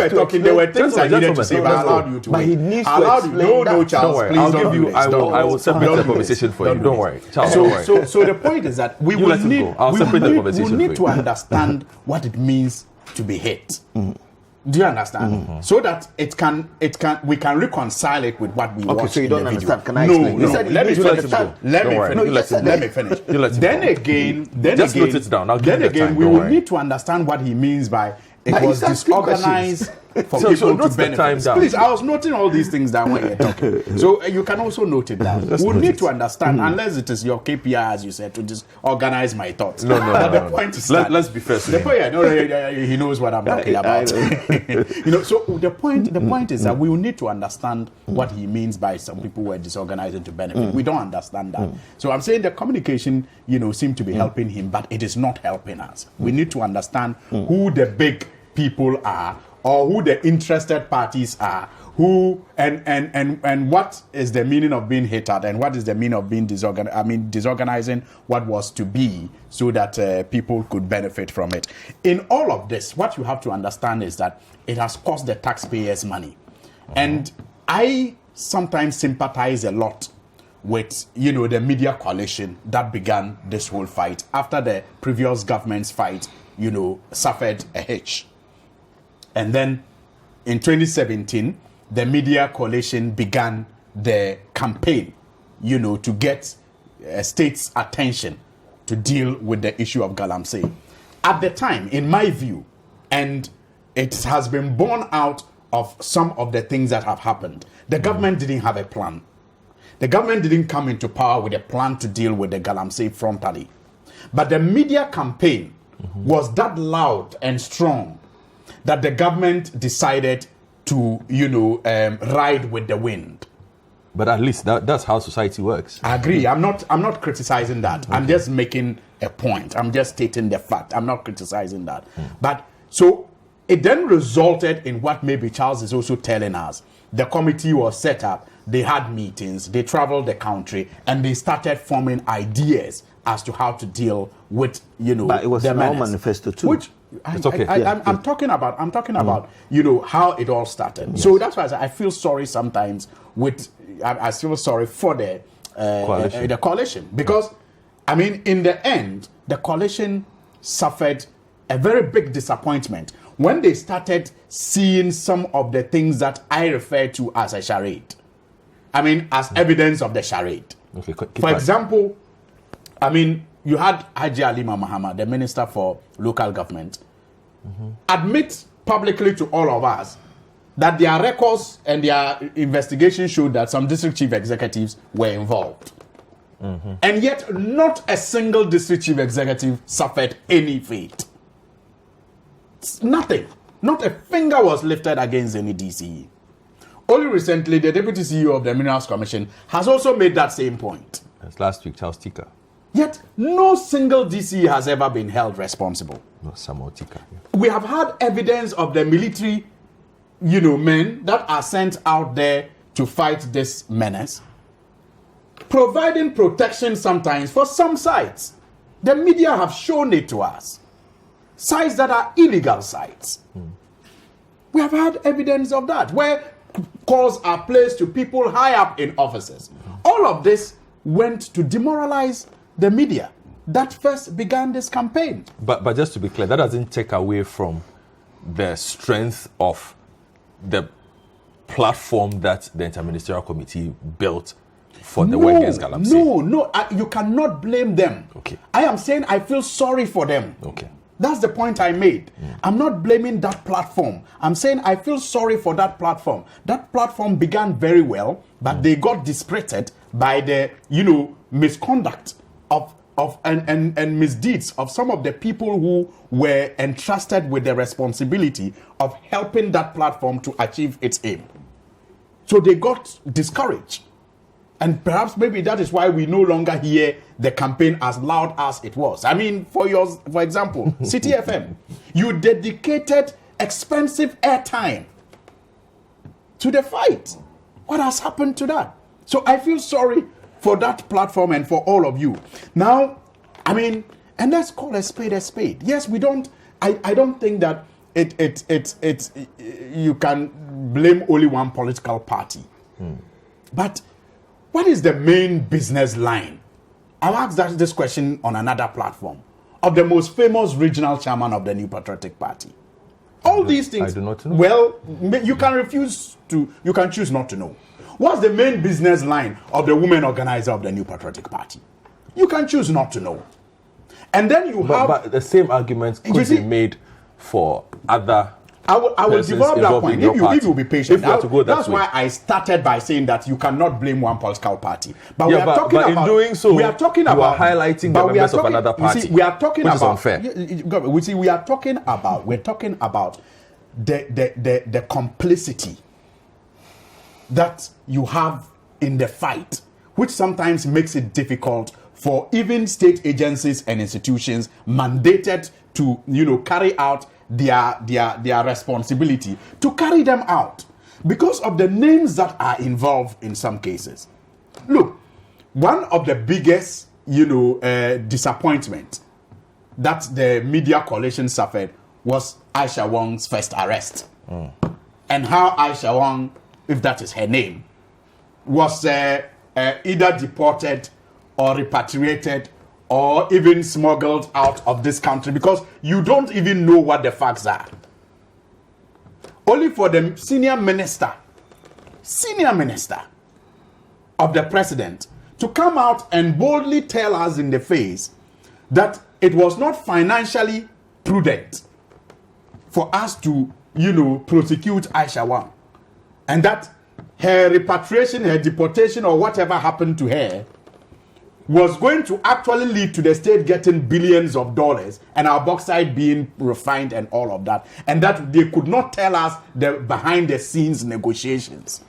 Speaker 3: talking, there were things I needed to say. But I allowed you to.
Speaker 4: But he needs to explain.
Speaker 3: No, Charles. Please don't do this.
Speaker 1: I will separate the conversation for you. Don't worry, Charles. Don't worry.
Speaker 3: So the point is that we will need to understand what it means to be hit. Do you understand? So that we can reconcile it with what we watched.
Speaker 4: Okay, so you don't understand. Can I
Speaker 3: explain?
Speaker 4: No.
Speaker 3: Let me finish. Then again, we will need to understand what he means by it was disorganized for people to benefit. Please, I was noting all these things down when you're talking. So you can also note it down. We'll need to understand, unless it is your KPI, as you said, to just organize my thoughts.
Speaker 1: No.
Speaker 3: The point is
Speaker 1: let's be fair.
Speaker 3: He knows what I'm talking about. So the point is that we will need to understand what he means by some people were disorganizing to benefit. We don't understand that. So I'm saying the communication, seem to be helping him, but it is not helping us. We need to understand who the big people are, or who the interested parties are, who and what is the meaning of being hit at, and what is the meaning of being disorganizing what was to be, so that people could benefit from it. In all of this, what you have to understand is that it has cost the taxpayers money, and I sometimes sympathize a lot with the media coalition that began this whole fight after the previous government's fight suffered a hitch. And then in 2017, the media coalition began the campaign, to get states' attention to deal with the issue of galamsey. At the time, in my view, and it has been borne out of some of the things that have happened, the government didn't have a plan. The government didn't come into power with a plan to deal with the galamsey frontally. But the media campaign was that loud and strong that the government decided to, ride with the wind.
Speaker 1: But at least that's how society works.
Speaker 3: I agree. I'm not criticizing that. Okay. I'm just making a point. I'm just stating the fact. I'm not criticizing that. But so it then resulted in what maybe Charles is also telling us. The committee was set up. They had meetings. They traveled the country, and they started forming ideas as to how to deal with,
Speaker 4: But it was a manifesto too.
Speaker 3: Which
Speaker 1: it's okay.
Speaker 3: I'm talking about how it all started. Yes. So that's why I feel sorry sometimes I feel sorry for the coalition because in the end the coalition suffered a very big disappointment when they started seeing some of the things that I refer to as a charade. As evidence of the charade.
Speaker 1: Okay,
Speaker 3: for example, you had Haji Alima Mahama, the Minister for Local Government, admit publicly to all of us that their records and their investigation showed that some district chief executives were involved. And yet, not a single district chief executive suffered any fate. Nothing. Not a finger was lifted against any DCE. Only recently, the Deputy CEO of the Minerals Commission has also made that same point.
Speaker 1: That's last week, Charles Tika.
Speaker 3: Yet, no single DCE has ever been held responsible.
Speaker 1: No, Samuel Tika.
Speaker 3: We have had evidence of the military, men that are sent out there to fight this menace, providing protection sometimes for some sites. The media have shown it to us. Sites that are illegal sites. We have had evidence of that, where calls are placed to people high up in offices. All of this went to demoralize the media that first began this campaign.
Speaker 1: But just to be clear, that doesn't take away from the strength of the platform that the Interministerial Committee built for the work against galamsey.
Speaker 3: No, you cannot blame them.
Speaker 1: Okay.
Speaker 3: I am saying I feel sorry for them.
Speaker 1: Okay.
Speaker 3: That's the point I made. I'm not blaming that platform. I'm saying I feel sorry for that platform. That platform began very well, but they got dispirited by the, misconduct and misdeeds of some of the people who were entrusted with the responsibility of helping that platform to achieve its aim. So they got discouraged. And perhaps maybe that is why we no longer hear the campaign as loud as it was. I mean, for example, Citi FM, you dedicated expensive airtime to the fight. What has happened to that? So I feel sorry for that platform and for all of you. Now, I mean, and let's call a spade a spade. Yes, we don't. I don't think that you can blame only one political party. But what is the main business line? I'll ask this question on another platform of the most famous regional chairman of the New Patriotic Party. All these things.
Speaker 1: I do not know.
Speaker 3: Well, you can choose not to know. What's the main business line of the women organizer of the New Patriotic Party? You can choose not to know. And then
Speaker 1: but the same arguments could be made for other.
Speaker 3: I will develop that point if you will be patient. That's why I started by saying that you cannot blame one political party. But we are talking about.
Speaker 1: In doing so,
Speaker 3: we are talking about
Speaker 1: you are highlighting the members of another party.
Speaker 3: We are talking
Speaker 1: which
Speaker 3: about.
Speaker 1: Is unfair.
Speaker 3: We are talking about. We're talking about the complicity that you have in the fight, which sometimes makes it difficult for even state agencies and institutions mandated to carry out their responsibility to carry them out because of the names that are involved in some cases. Look, one of the biggest disappointment that the media coalition suffered was Aisha Huang's first arrest. And how Aisha Huang, if that is her name, was either deported or repatriated or even smuggled out of this country because you don't even know what the facts are. Only for the senior minister of the president to come out and boldly tell us in the face that it was not financially prudent for us to, prosecute Aisha Huang, and that her repatriation, her deportation, or whatever happened to her was going to actually lead to the state getting billions of dollars and our bauxite being refined and all of that. And that they could not tell us the behind the scenes negotiations.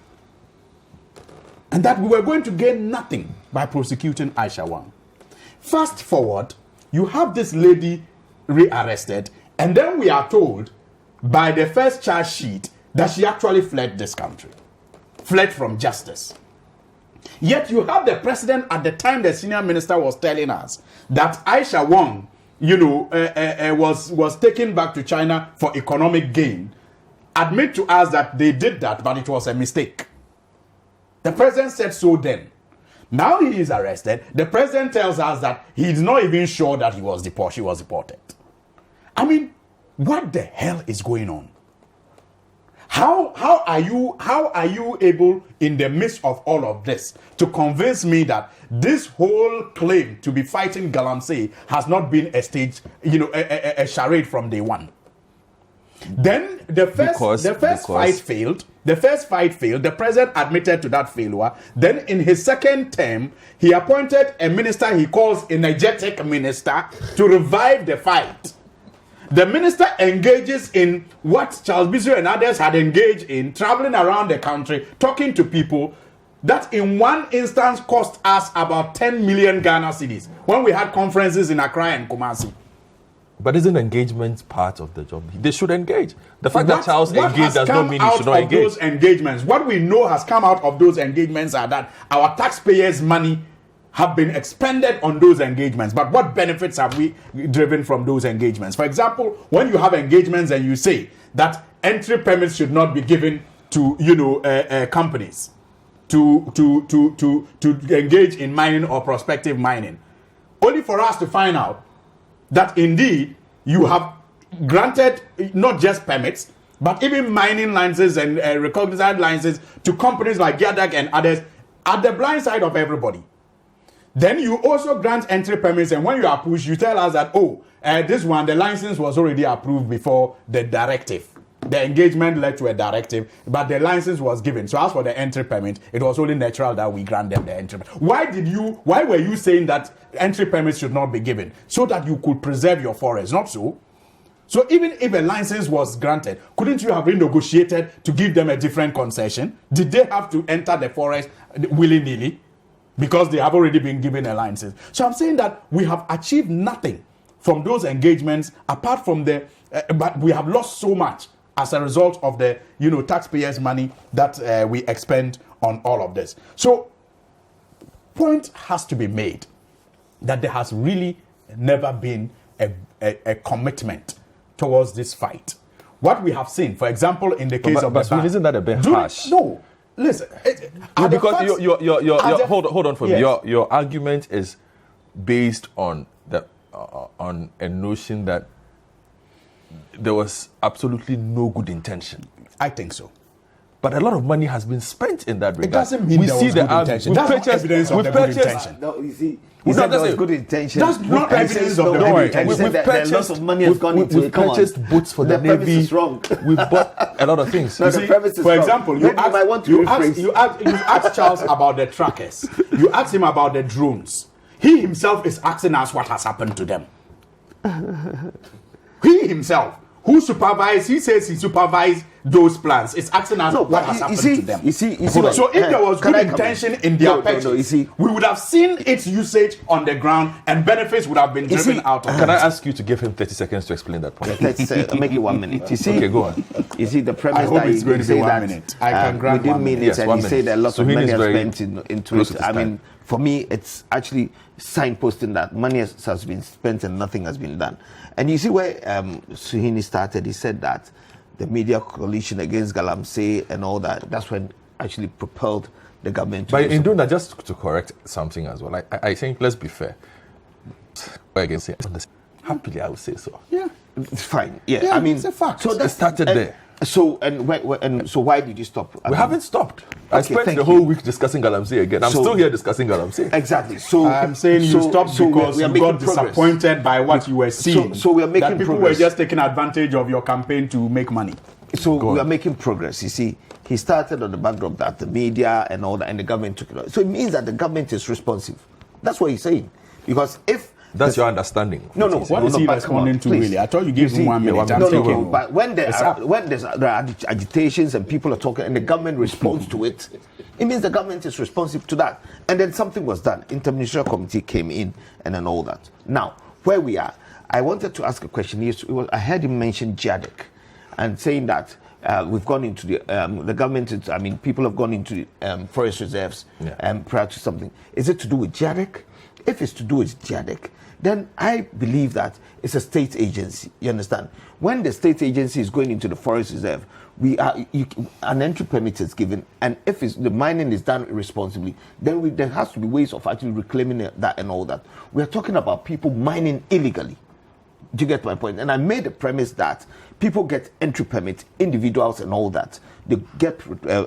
Speaker 3: And that we were going to gain nothing by prosecuting Aisha Huang. Fast forward, you have this lady rearrested, and then we are told by the first charge sheet that she actually fled this country, fled from justice. Yet you have the president at the time the senior minister was telling us that Aisha Huang, was taken back to China for economic gain. Admit to us that they did that, but it was a mistake. The president said so then. Now he is arrested. The president tells us that he is not even sure that she was deported. I mean, what the hell is going on? How are you able, in the midst of all of this, to convince me that this whole claim to be fighting galamsey has not been a stage, a charade from day one? Then the first fight failed. The first fight failed. The president admitted to that failure. Then in his second term, he appointed a minister he calls energetic minister to revive the fight. The minister engages in what Charles Bisu and others had engaged in, traveling around the country, talking to people, that in one instance cost us about 10 million Ghana cedis when we had conferences in Accra and Kumasi.
Speaker 1: But isn't engagement part of the job? They should engage. The fact that Charles engaged does not mean he should not engage.
Speaker 3: Those engagements, what we know has come out of those engagements are that our taxpayers' money have been expended on those engagements. But what benefits have we driven from those engagements? For example, when you have engagements and you say that entry permits should not be given to companies to engage in mining or prospective mining, only for us to find out that indeed you have granted not just permits but even mining licenses and recognized licenses to companies like Giadag and others at the blind side of everybody. Then you also grant entry permits, and when you are pushed, you tell us that, this one, the license was already approved before the directive. The engagement led to a directive, but the license was given. So as for the entry permit, it was only natural that we grant them the entry permit. Why were you saying that entry permits should not be given? So that you could preserve your forest, not so? So even if a license was granted, couldn't you have renegotiated to give them a different concession? Did they have to enter the forest willy-nilly? Because they have already been given a license. So I'm saying that we have achieved nothing from those engagements apart from but we have lost so much as a result of the, taxpayers' money that we expend on all of this. So, point has to be made that there has really never been a commitment towards this fight. What we have seen, for example, in the case of the ban,
Speaker 1: isn't that a bit harsh?
Speaker 3: No, listen.
Speaker 1: Because hold on for me. Your argument is based on on a notion that there was absolutely no good intention.
Speaker 3: I think so.
Speaker 1: But a lot of money has been spent in that regard.
Speaker 3: It doesn't mean there was good intention. That's not evidence of the good intention.
Speaker 4: No, you see, he said there was good intention.
Speaker 3: That's not evidence of the good intention.
Speaker 4: He said that lots of money has gone into it.
Speaker 1: We've purchased boats for the Navy.
Speaker 4: Is wrong.
Speaker 1: We've bought a lot of things.
Speaker 4: No, the premise is
Speaker 3: for
Speaker 4: wrong.
Speaker 3: example, you asked Charles about the trackers. You asked him about the drones. He himself is asking us what has happened to them. He himself, who supervised, he says he supervised those plans. It's asking us what has happened to them.
Speaker 4: You see,
Speaker 3: so if there was good intention in their purchase, we would have seen its usage on the ground and benefits would have been driven out of it.
Speaker 1: Can I ask you to give him 30 seconds to explain that point?
Speaker 4: I'll make it 1 minute. You see,
Speaker 1: okay, go on.
Speaker 4: You see, the premise
Speaker 3: I hope it's going to be 1 minute. I can grant
Speaker 4: we didn't mean it, and he said a lot of money has spent into it. I mean, for me, it's actually signposting that money has been spent and nothing has been done. And you see where Suhini started, he said that the media coalition against Galamsey and all that, that's when actually propelled the government.
Speaker 1: But in doing that, just to correct something as well, I think, let's be fair. Against it, happily, I would say so.
Speaker 3: Yeah.
Speaker 4: It's fine. Yeah, I mean,
Speaker 3: it's a fact.
Speaker 1: So that started there.
Speaker 4: So so why did you stop?
Speaker 1: We haven't stopped. I spent the whole week discussing Galamsey again. I'm still here discussing Galamsey.
Speaker 4: Exactly. So
Speaker 3: I'm saying you stopped because you got disappointed by what you were seeing.
Speaker 4: So we are making
Speaker 3: that people
Speaker 4: progress.
Speaker 3: were just taking advantage of your campaign to make money.
Speaker 4: So we are making progress. You see, he started on the backdrop that the media and all that, and the government took it on. So it means that the government is responsive. That's what he's saying. Because if
Speaker 1: that's your understanding.
Speaker 3: No. What is he responding to, really? I thought you gave him 1 minute.
Speaker 4: No. But when there are agitations and people are talking and the government responds to it, it means the government is responsive to that. And then something was done. Interministerial committee came in and then all that. Now, where we are, I wanted to ask a question. I heard him mention GIADEC and saying that we've gone into the government. People have gone into forest reserves prior to something. Is it to do with GIADEC? If it's to do with GIADEC, then I believe that it's a state agency. You understand? When the state agency is going into the forest reserve, an entry permit is given, and if the mining is done responsibly, then there has to be ways of actually reclaiming that and all that. We are talking about people mining illegally. Do you get my point? And I made the premise that people get entry permits, individuals and all that. They get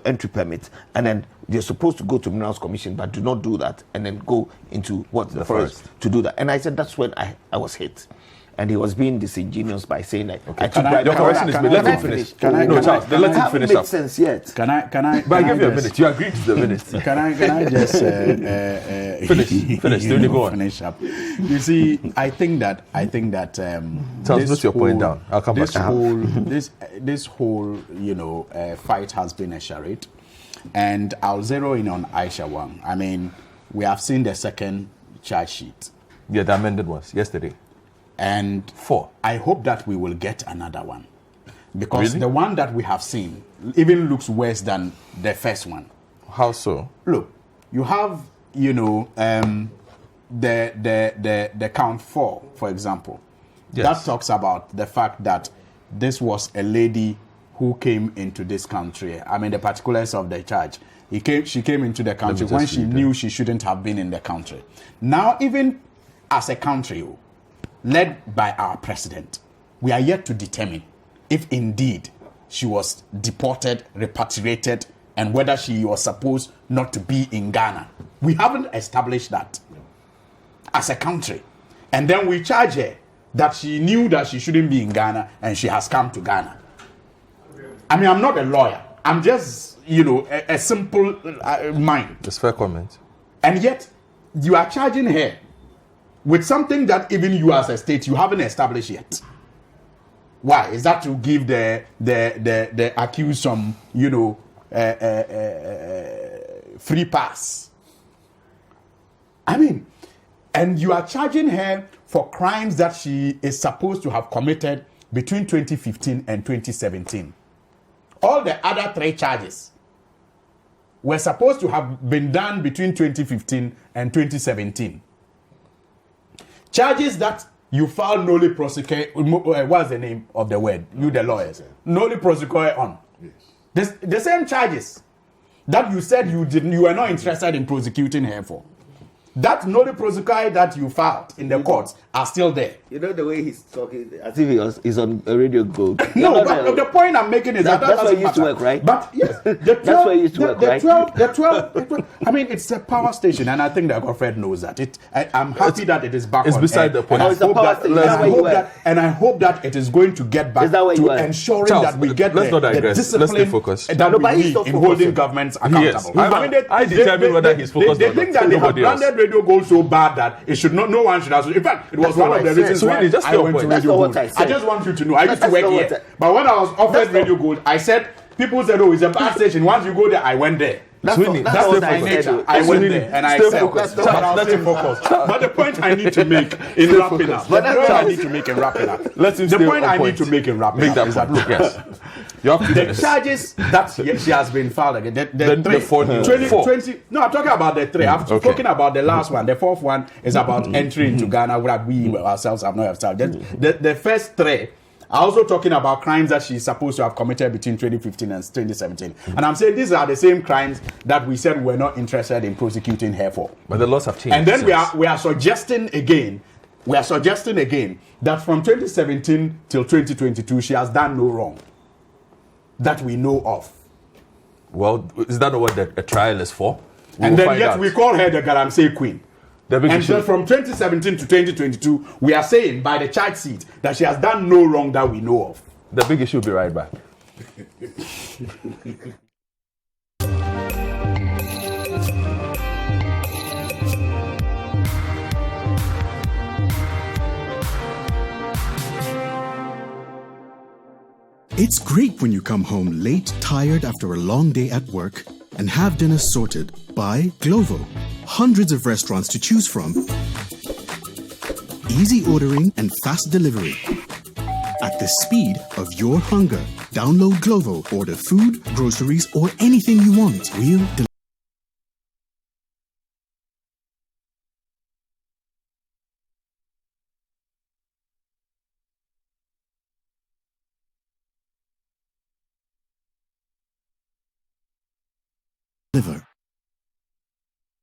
Speaker 4: entry permits, and then they're supposed to go to Minerals Commission, but do not do that, and then go into the forest to do that. And I said that's when I was hit. And he was being disingenuous by saying that.
Speaker 1: Okay. Your question is, let him finish. Charles, let him finish up.
Speaker 4: Sense yet.
Speaker 3: Can I?
Speaker 1: But I give you a minute. You agreed to the minute.
Speaker 3: Can I just
Speaker 1: finish? Then you go on.
Speaker 3: Finish up. You see, I think that.
Speaker 1: Charles, put your point down. I'll come back.
Speaker 3: This whole fight has been a charade, and I'll zero in on Aisha Huang. I mean, we have seen the second charge sheet.
Speaker 1: Yeah, the amended ones yesterday.
Speaker 3: And
Speaker 1: 4.
Speaker 3: I hope that we will get another one, because the one that we have seen even looks worse than the first one.
Speaker 1: How so?
Speaker 3: Look, you have the count 4, for example.
Speaker 1: Yes.
Speaker 3: That talks about the fact that this was a lady who came into this country. I mean, the particulars of the charge. She came into the country when she knew she shouldn't have been in the country. Now, even as a country led by our president, we are yet to determine if indeed she was deported, repatriated, and whether she was supposed not to be in Ghana. We haven't established that. as a country. And then we charge her that she knew that she shouldn't be in Ghana and she has come to Ghana. I mean, I'm not a lawyer. I'm just, a simple mind.
Speaker 1: That's fair comment.
Speaker 3: And yet, you are charging her with something that even you as a state, you haven't established yet. Why? Is that to give the accused some, free pass? I mean, and you are charging her for crimes that she is supposed to have committed between 2015 and 2017. All the other 3 charges were supposed to have been done between 2015 and 2017. Charges that you filed noli prosequi, what's the name of the word? You, the lawyers. Noli prosequi on. Yes. The same charges that you said you were not interested in prosecuting her for. That noli prosequi that you filed in the courts are still there.
Speaker 4: You know the way he's talking, as if he's on a radio gold.
Speaker 3: No, but the point I'm making is that's
Speaker 4: where he used to work, right?
Speaker 3: But yes,
Speaker 4: that's where he used to work, right?
Speaker 3: The 12, I mean, it's a power station, and I think that Godfred knows that. I'm happy that it is back on.
Speaker 1: It's beside the point.
Speaker 3: And I hope that it is going to get back to ensuring
Speaker 1: Charles,
Speaker 3: that we get
Speaker 1: the discipline
Speaker 3: that we need in holding governments accountable.
Speaker 1: Yes. I determine whether he's focused
Speaker 3: or not. They think that they have branded radio gold so bad that it should not. No one should have. In fact, it was one of the reasons why I went to Radio Gold. I just want you to know. I used to work here, but when I was offered Radio Gold, I said people said, "Oh, it's a bad station." Once you go there, I went there. That's what I nature. I went there and I said, but the point I need to make in wrapping up. The point I need to make in wrapping up is that the charges that she has been filed again, the 20, no, I'm talking about the 3. I'm talking about the last one. The 4th one is about entry into Ghana, where we ourselves have not established. The first 3 are also talking about crimes that she's supposed to have committed between 2015 and 2017. And I'm saying these are the same crimes that we said we're not interested in prosecuting her for.
Speaker 1: But the laws have changed.
Speaker 3: And then we are suggesting again that from 2017 till 2022, she has done no wrong that we know of.
Speaker 1: Well, is that not what a trial is for?
Speaker 3: And then yet we call her the galamsey queen. And so from 2017 to 2022, we are saying by the charge sheet that she has done no wrong that we know of.
Speaker 1: The big issue will be right back.
Speaker 5: It's great when you come home late, tired after a long day at work, and have dinner sorted by Glovo. Hundreds of restaurants to choose from, easy ordering and fast delivery. At the speed of your hunger. Download Glovo, order food, groceries, or anything you want. We'll deliver.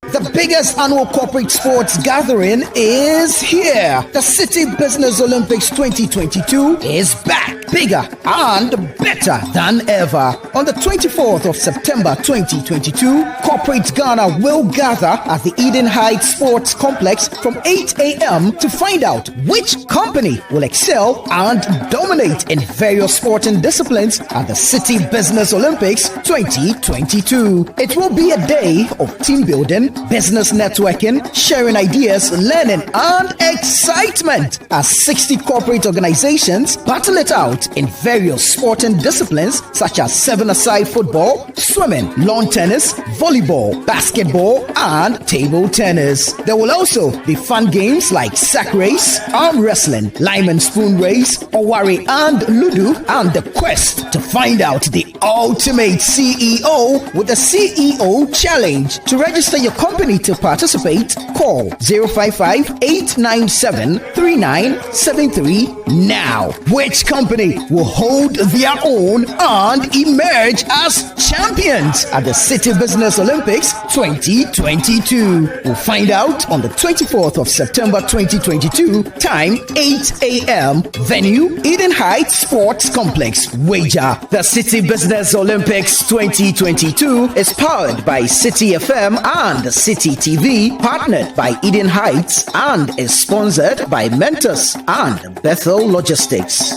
Speaker 6: The biggest annual corporate sports gathering is here. The Citi Business Olympics 2022 is back, bigger and better than ever. On the 24th of September 2022, Corporate Ghana will gather at the Eden Heights Sports Complex from 8 a.m. to find out which company will excel and dominate in various sporting disciplines at the Citi Business Olympics 2022. It will be a day of team building, business networking, sharing ideas, learning, and excitement as 60 corporate organizations battle it out in various sporting disciplines such as 7-a-side football, swimming, lawn tennis, volleyball, basketball, and table tennis. There will also be fun games like sack race, arm wrestling, lime and spoon race, Owari and Ludu, and the quest to find out the ultimate CEO with the CEO Challenge. To register your company to participate, call 055-897-3973 now. Which company Saturday will hold their own and emerge as champions at the City Business Olympics 2022. We'll find out on the 24th of September 2022, time 8 a.m. Venue, Eden Heights Sports Complex, Wager. The City Business Olympics 2022 is powered by Citi FM and Citi TV, partnered by Eden Heights, and is sponsored by Mentos and Bethel Logistics.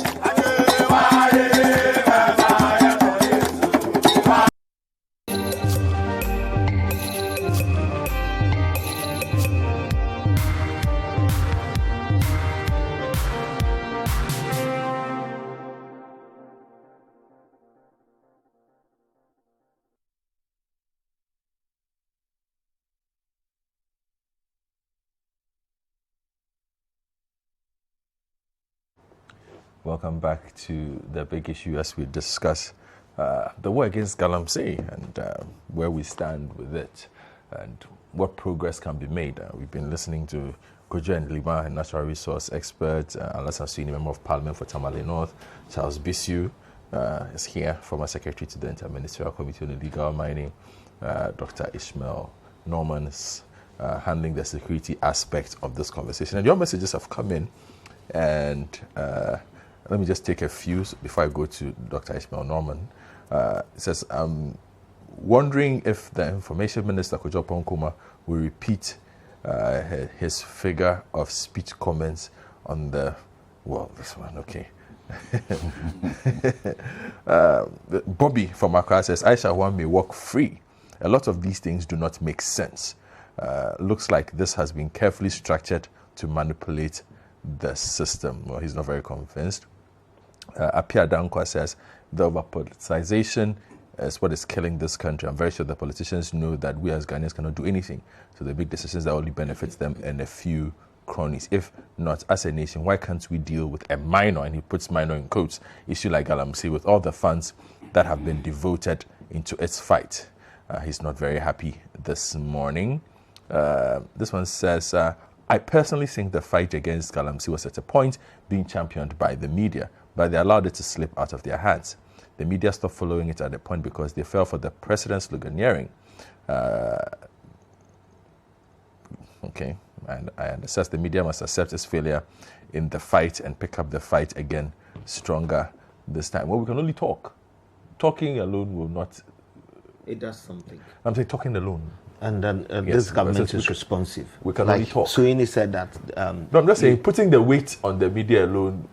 Speaker 1: Welcome back to the big issue as we discuss the war against galamsey and where we stand with it and what progress can be made. We've been listening to Kojo and Lima, a natural resource expert, unless I've seen a member of Parliament for Tamale North. Charles Bisu is here, former secretary to the Interministerial Committee on Illegal Mining. Dr. Ishmael Norman is handling the security aspect of this conversation. And your messages have come in, and let me just take a few before I go to Dr. Ishmael Norman. It says, I'm wondering if the Information Minister, Kojo Ponkuma, will repeat his figure of speech comments on the, well, this one, okay. Bobby from Accra says, Aisha Huang may walk free. A lot of these things do not make sense. Looks like this has been carefully structured to manipulate the system. Well, he's not very convinced. Apia Dankwa says, the over-politicization is what is killing this country. I'm very sure the politicians know that we as Ghanaians cannot do anything. So they make decisions that only benefits them and a few cronies. If not, as a nation, why can't we deal with a minor, and he puts minor in quotes, issue like galamsey with all the funds that have been devoted into its fight? He's not very happy this morning. This one says, I personally think the fight against galamsey was at a point being championed by the media, but they allowed it to slip out of their hands. The media stopped following it at a point because they fell for the president's sloganeering. Okay, and I understand the media must accept its failure in the fight and pick up the fight again stronger this time. Well, we can only talk. Talking alone will not...
Speaker 4: It does something.
Speaker 1: I'm saying talking alone.
Speaker 4: And then this government is responsive.
Speaker 1: We can only talk.
Speaker 4: Suini said that...
Speaker 1: no, I'm just saying putting the weight on the media alone,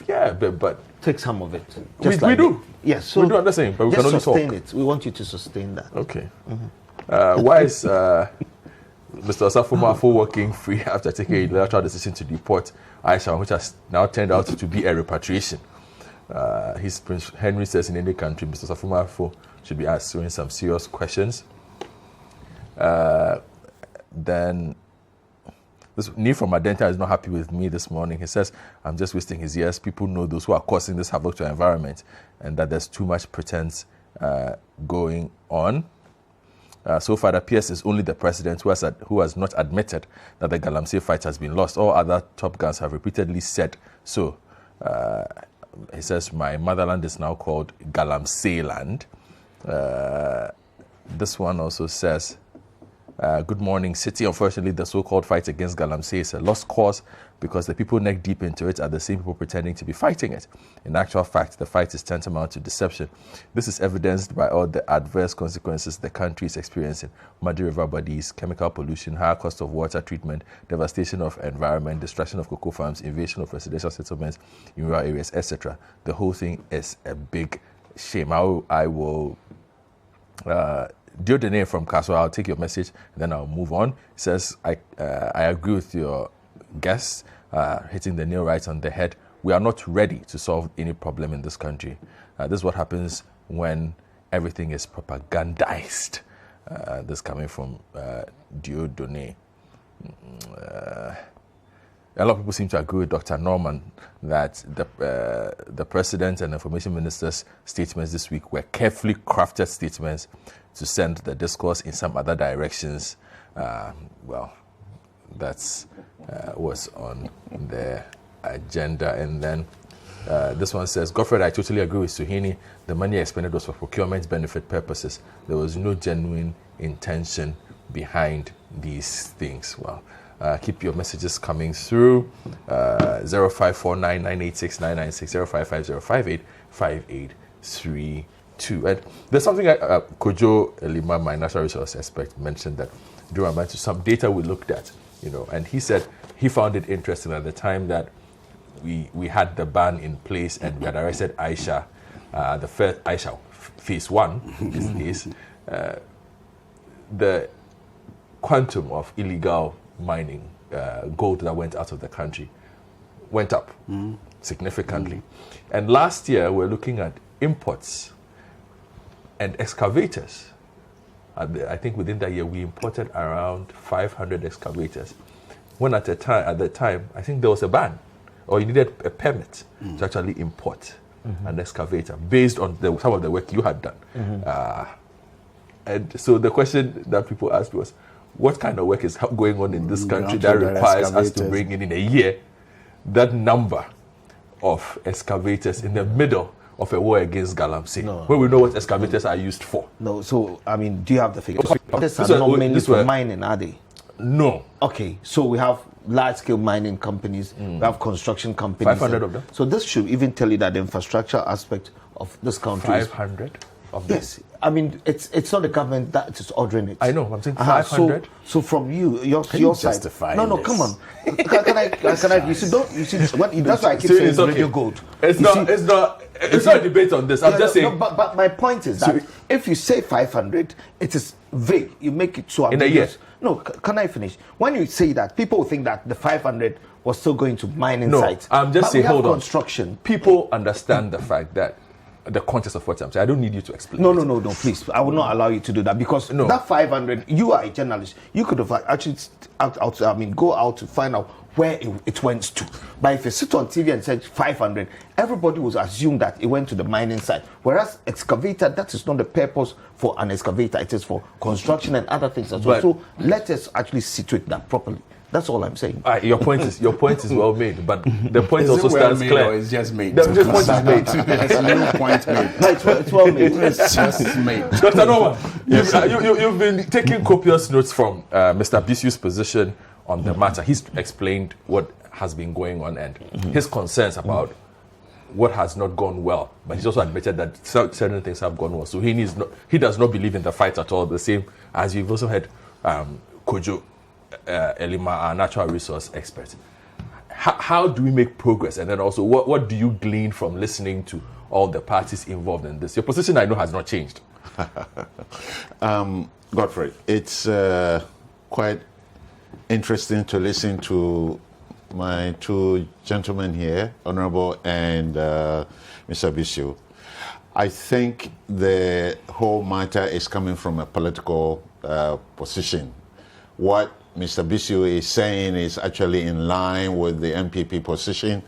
Speaker 1: yeah, but
Speaker 4: take some of it.
Speaker 1: We do.
Speaker 4: Yes, so
Speaker 1: we do, I'm just saying, but we can only talk.
Speaker 4: Sustain it. We want you to sustain that.
Speaker 1: Okay. Mm-hmm. Why is Mr. Osafo working free after taking a unilateral decision to deport Aisha, which has now turned out to be a repatriation? His Prince Henry says in any country, Mr. Osafo should be answering some serious questions. Then this Neil from Adenta is not happy with me this morning. He says, I'm just wasting his years. People know those who are causing this havoc to our environment and that there's too much pretense going on. So far, it appears it's only the president who has not admitted that the galamsey fight has been lost. All other top guns have repeatedly said so. He says, my motherland is now called Galamsey land. This one also says, good morning, City. Unfortunately, the so-called fight against galamsey is a lost cause because the people neck deep into it are the same people pretending to be fighting it. In actual fact, the fight is tantamount to deception. This is evidenced by all the adverse consequences the country is experiencing: muddy river bodies, chemical pollution, higher cost of water treatment, devastation of environment, destruction of cocoa farms, invasion of residential settlements in rural areas, etc. The whole thing is a big shame. I will... Diodene from Kaswa, I'll take your message and then I'll move on. It says, I agree with your guests, hitting the nail right on the head. We are not ready to solve any problem in this country. This is what happens when everything is propagandized. This coming from Diodene. A lot of people seem to agree with Dr. Norman that the President and Information Minister's statements this week were carefully crafted statements to send the discourse in some other directions. Well, that's was on the agenda. And then This one says, Godfred, I totally agree with Suhini. The money expended was for procurement benefit purposes. There was no genuine intention behind these things. Well, keep your messages coming through. 0549986996, 0550585832. And there's something Kojo Elima, my natural resource expert, mentioned that during some data we looked at, and he said he found it interesting at the time that we had the ban in place and we had arrested Aisha, the first Aisha, phase 1 in this case. The quantum of illegal mining gold that went out of the country went up significantly. And last year we're looking at imports and excavators. I think within that year we imported around 500 excavators. When at the time, I think there was a ban, or you needed a permit to actually import an excavator based on some of the work you had done. And so the question that people asked was, what kind of work is going on in this country that requires us to bring in a year that number of excavators in the middle of a war against galamsey, when we know what excavators are used for?
Speaker 4: No, so, I mean, do you have the figures? These are not mainly for mining, are they?
Speaker 1: No.
Speaker 4: Okay, so we have large-scale mining companies, we have construction companies.
Speaker 1: 500 of them?
Speaker 4: So this should even tell you that the infrastructure aspect of this country
Speaker 1: 500 of them?
Speaker 4: Yes. I mean, it's not the government that is ordering it.
Speaker 1: I know, I'm saying 500.
Speaker 4: So from your side. No, come on. Can I, you see, that's why I keep saying it's radio gold.
Speaker 1: It's not a debate on this. I'm just saying.
Speaker 4: No, but my point is that if you say 500, it is vague. You make it so
Speaker 1: ambiguous. In a year.
Speaker 4: No, can I finish? When you say that, people will think that the 500 was still going to mining sites.
Speaker 1: No, I'm just saying, hold on.
Speaker 4: Construction.
Speaker 1: People understand the fact that the context of what I'm saying. I don't need you to explain.
Speaker 4: No, please. I will not allow you to do that because that 500, you are a journalist. You could have actually go out to find out where it went to. But if you sit on TV and say 500, everybody would assume that it went to the mining site. Whereas excavator, that is not the purpose for an excavator. It is for construction and other things as well. So let us actually situate that properly. That's all I'm saying.
Speaker 1: Your point is well made, but the point also stands clear.
Speaker 3: Or it's just made.
Speaker 1: The point is made.
Speaker 3: There's no point made.
Speaker 4: No, it's well made.
Speaker 3: It's just made.
Speaker 1: Dr. Norman, you've been taking copious notes from Mr. Bisu's position on the matter. He's explained what has been going on and his concerns about what has not gone well, but he's also admitted that certain things have gone well. So he does not believe in the fight at all. The same as you've also heard Kojo Elima, our natural resource expert. How do we make progress? And then also, what do you glean from listening to all the parties involved in this? Your position, I know, has not changed.
Speaker 7: Godfrey, it's quite interesting to listen to my two gentlemen here, Honorable and Mr. Bisu. I think the whole matter is coming from a political position. What Mr. Bisu is saying is actually in line with the MPP position,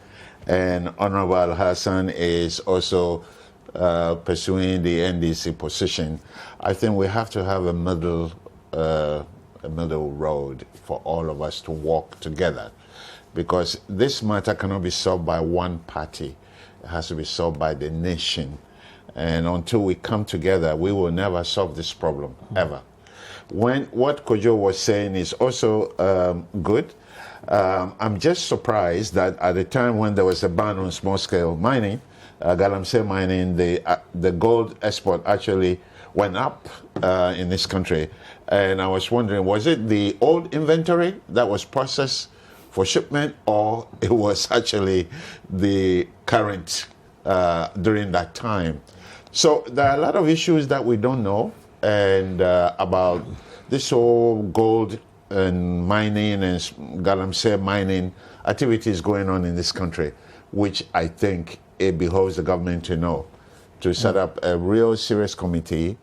Speaker 7: and Honorable Al-Hassan is also pursuing the NDC position. I think we have to have a middle road for all of us to walk together, because this matter cannot be solved by one party. It has to be solved by the nation. And until we come together, we will never solve this problem, ever. What Kojo was saying is also good. I'm just surprised that at the time when there was a ban on small-scale mining, galamsey mining, the gold export actually went up in this country. And I was wondering, was it the old inventory that was processed for shipment, or it was actually the current during that time? So there are a lot of issues that we don't know, and about this whole gold and mining and galamsey mining activities going on in this country, which I think it behoves the government to know, to set up a real serious committee.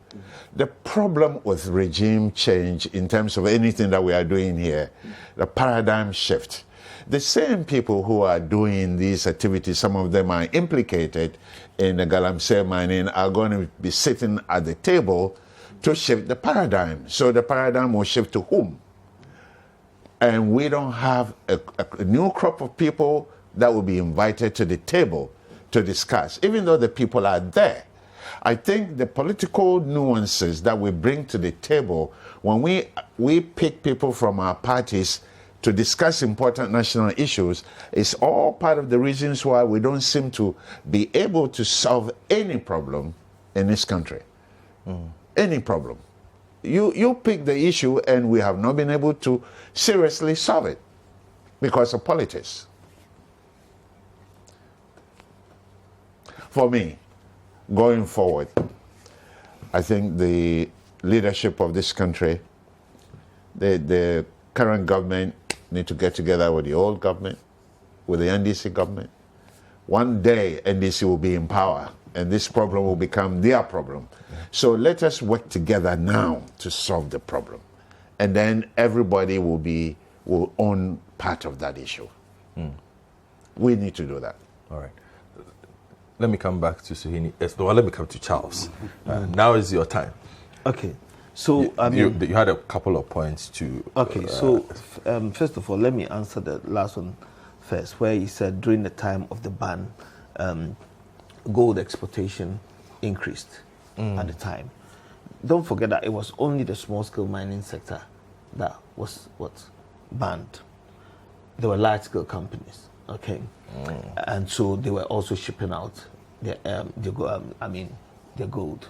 Speaker 7: The problem with regime change in terms of anything that we are doing here, the paradigm shift, the same people who are doing these activities, some of them are implicated in the galamsey mining, are going to be sitting at the table to shift the paradigm. So the paradigm will shift to whom? And we don't have a new crop of people that will be invited to the table to discuss, even though the people are there. I think the political nuances that we bring to the table when we pick people from our parties to discuss important national issues is all part of the reasons why we don't seem to be able to solve any problem in this country. Any problem. You pick the issue and we have not been able to seriously solve it because of politics. For me, going forward, I think the leadership of this country, the current government need to get together with the old government, with the NDC government. One day, NDC will be in power, and this problem will become their problem. So let us work together now to solve the problem. And then everybody will own part of that issue. We need to do that.
Speaker 1: All right. Let me come back to Suhini. Let me come to Charles. Now is your time.
Speaker 4: Okay. So
Speaker 1: you had a couple of points to.
Speaker 4: Okay. First of all, let me answer the last one first, where he said during the time of the ban, gold exportation increased at the time. Don't forget that it was only the small-scale mining sector that was banned. There were large-scale companies, okay, and so they were also shipping out their gold.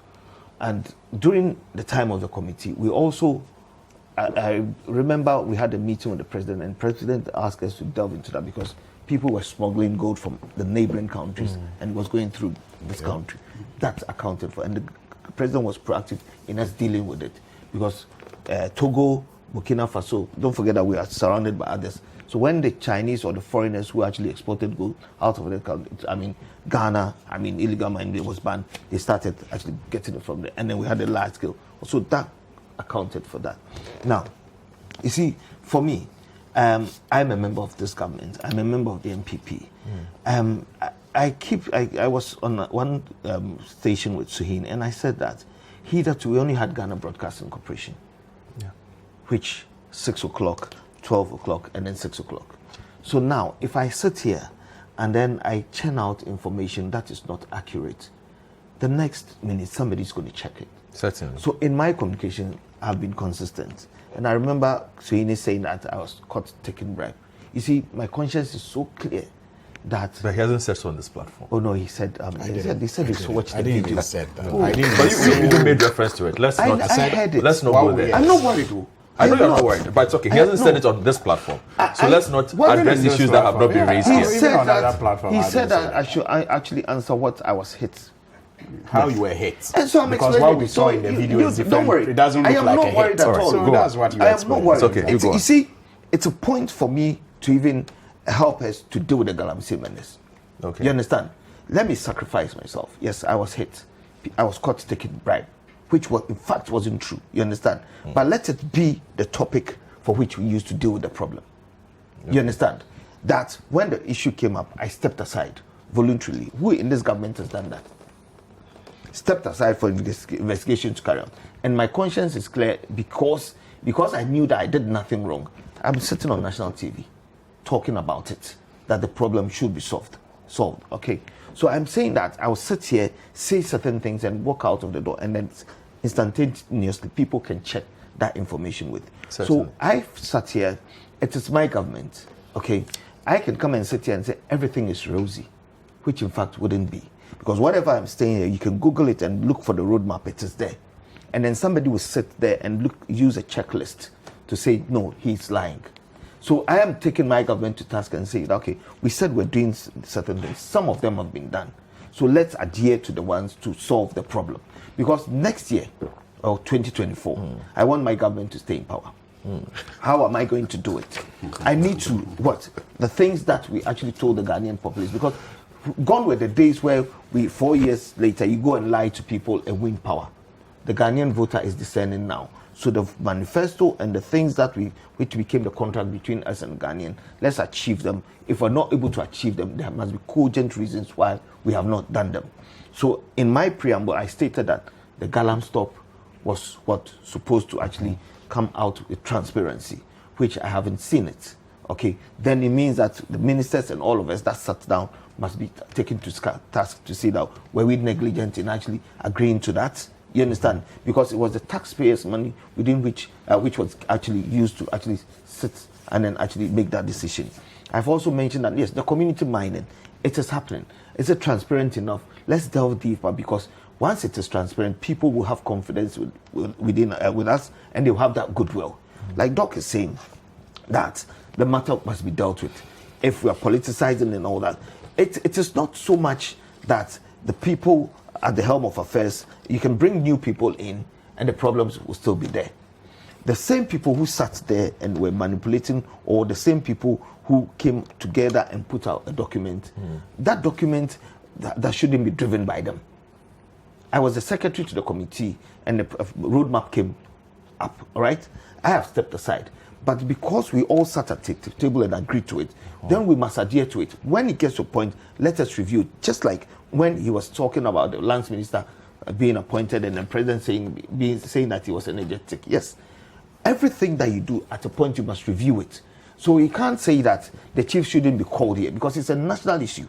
Speaker 4: And during the time of the committee, we also, I remember we had a meeting with the president, and the president asked us to delve into that because people were smuggling gold from the neighboring countries and it was going through this country. That's accounted for. And the president was proactive in us dealing with it because Togo, Burkina Faso, don't forget that we are surrounded by others. So when the Chinese or the foreigners who actually exported gold out of the country, Ghana, illegal mining was banned, they started actually getting it from there. And then we had a large scale. So that accounted for that. Now, you see, for me, I'm a member of this government. I'm a member of the MPP. I was on one station with Suhini, and I said that hitherto we only had Ghana Broadcasting Corporation, which 6 o'clock, 12 o'clock, and then 6 o'clock. So now, if I sit here and then I churn out information that is not accurate, the next minute somebody's going to check it.
Speaker 1: Certainly.
Speaker 4: So in my communication, I've been consistent. And I remember Suhini saying that I was caught taking bribe. You see, my conscience is so clear that...
Speaker 1: But he hasn't said so on this platform.
Speaker 4: Oh no, he said he said he watched the video.
Speaker 3: I didn't even say that.
Speaker 1: I didn't. But you made reference to it. Let's not.
Speaker 4: I heard it.
Speaker 1: Let's not go there.
Speaker 4: I'm not worried though.
Speaker 1: I know you're not worried, but it's okay. He hasn't said it on this platform. So let's not address issues that have not been raised
Speaker 4: He
Speaker 1: here.
Speaker 4: said that I should actually answer what I was hit.
Speaker 3: How you were hit.
Speaker 4: And so I'm
Speaker 3: because
Speaker 4: explaining.
Speaker 3: what we saw in the video is different.
Speaker 4: Don't worry.
Speaker 3: It doesn't look like a hit.
Speaker 4: I am not worried at all.
Speaker 3: So that's what you
Speaker 4: I am not worried.
Speaker 1: It's okay.
Speaker 4: You see, it's a point for me to even help us to deal with the galamsey menace.
Speaker 1: Okay.
Speaker 4: You understand? Let me sacrifice myself. Yes, I was hit. I was caught taking bribe, which in fact wasn't true. You understand? But let it be the topic for which we used to deal with the problem. You understand? That when the issue came up, I stepped aside voluntarily. Who in this government has done that? Stepped aside for investigation to carry on. And my conscience is clear because I knew that I did nothing wrong. I'm sitting on national TV talking about it, that the problem should be solved. Okay? So I'm saying that I will sit here, say certain things and walk out of the door, and then instantaneously people can check that information with.
Speaker 1: Certainly.
Speaker 4: So I sat here, it is my government, okay? I can come and sit here and say everything is rosy, which in fact wouldn't be. Because whatever I'm saying here, you can Google it and look for the roadmap, it is there. And then somebody will sit there and use a checklist to say, no, he's lying. So I am taking my government to task and saying, okay, we said we're doing certain things. Some of them have been done. So let's adhere to the ones to solve the problem. Because next year, or 2024, I want my government to stay in power. How am I going to do it? I need to, the things that we actually told the Ghanaian populace, because gone were the days where 4 years later, you go and lie to people and win power. The Ghanaian voter is discerning now. So the manifesto and the things which became the contract between us and Ghanaian, let's achieve them. If we're not able to achieve them, there must be cogent reasons why we have not done them. So in my preamble, I stated that the Galam stop was supposed to actually come out with transparency, which I haven't seen it. okay, then it means that the ministers and all of us that sat down must be taken to task to see that were we negligent in actually agreeing to that. You understand? Because it was the taxpayers' money within which was actually used to actually sit and then actually make that decision. I've also mentioned that, yes, the community mining, it is happening. Is it transparent enough? Let's delve deeper, because once it is transparent, people will have confidence with us, and they'll have that goodwill. Like Doc is saying, that the matter must be dealt with. If we are politicizing and all that, it is not so much that the people at the helm of affairs, you can bring new people in and the problems will still be there. The same people who sat there and were manipulating, or the same people who came together and put out a document, that document that shouldn't be driven by them. I was the secretary to the committee and the roadmap came up, all right? I have stepped aside. But because we all sat at the table and agreed to it, then we must adhere to it. When it gets to a point, let us review it. Just like when he was talking about the lands minister being appointed and the president saying that he was energetic. Yes, everything that you do, at a point you must review it. So you can't say that the chief shouldn't be called here, because it's a national issue.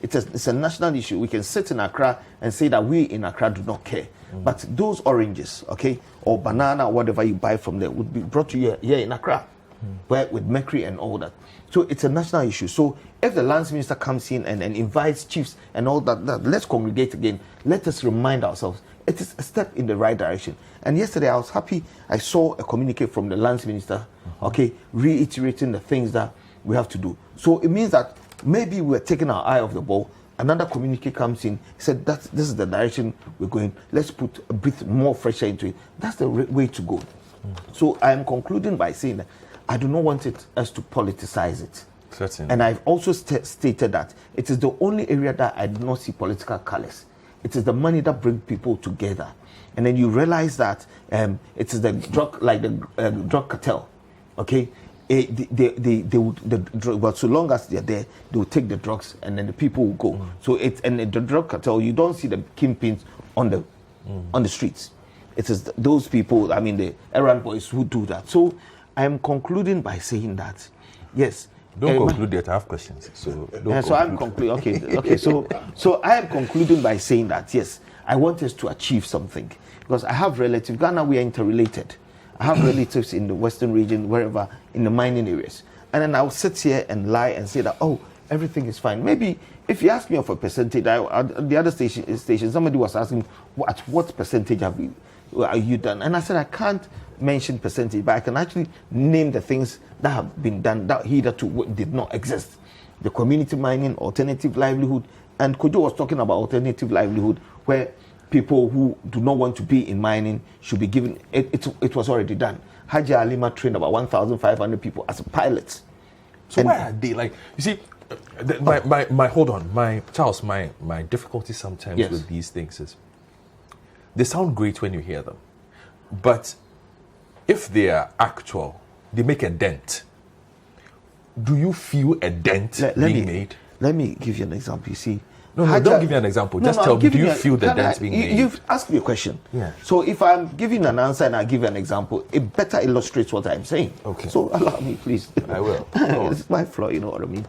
Speaker 4: It's a national issue. We can sit in Accra and say that we in Accra do not care. But those oranges, okay, or banana, or whatever you buy from there, would be brought to you here in Accra, where with mercury and all that. So it's a national issue. So if the lands minister comes in and invites chiefs and all that, let's congregate again. Let us remind ourselves it is a step in the right direction. And yesterday I was happy. I saw a communique from the lands minister, okay, reiterating the things that we have to do. So it means that maybe we're taking our eye off the ball. Another communique comes in, said that this is the direction we're going. Let's put a bit more fresh air into it. That's the way to go. So I am concluding by saying that I do not want us to politicize it.
Speaker 1: Certainly.
Speaker 4: And I've also stated that it is the only area that I do not see political colors. It is the money that brings people together. And then you realize that it is the drug, like the drug cartel, okay? But so long as they're there, they will take the drugs and then the people will go. So the drug cartel, you don't see the kingpins on the streets. It is those people, I mean the errand boys who do that. So I am concluding by saying that, yes.
Speaker 1: Don't conclude yet. I have questions. So
Speaker 4: I'm concluding. Okay. So I am concluding by saying that, yes, I want us to achieve something, because I have relatives. Ghana, we are interrelated. I have relatives in the western region, wherever, in the mining areas. And then I'll sit here and lie and say that, oh, everything is fine. Maybe if you ask me of a percentage, the other station, somebody was asking, at what percentage are you done? And I said, I can't mention percentage, but I can actually name the things that have been done that hitherto did not exist. The community mining, alternative livelihood, and Kojo was talking about alternative livelihood, where people who do not want to be in mining should be given. It was already done. Haji Alima trained about 1,500 people as pilots.
Speaker 1: So where are they? Like, you see, my difficulty sometimes with these things is they sound great when you hear them, but if they are actual, they make a dent. Do you feel a dent being made?
Speaker 4: Let me give you an example. You see,
Speaker 1: don't give me an example. Just tell me, do you feel the dent being made?
Speaker 4: You've asked me a question.
Speaker 1: Yeah.
Speaker 4: So if I'm giving an answer and I give you an example, it better illustrates what I'm saying.
Speaker 1: Okay.
Speaker 4: So allow me, please.
Speaker 1: I will.
Speaker 4: It's my flaw, you know what I mean?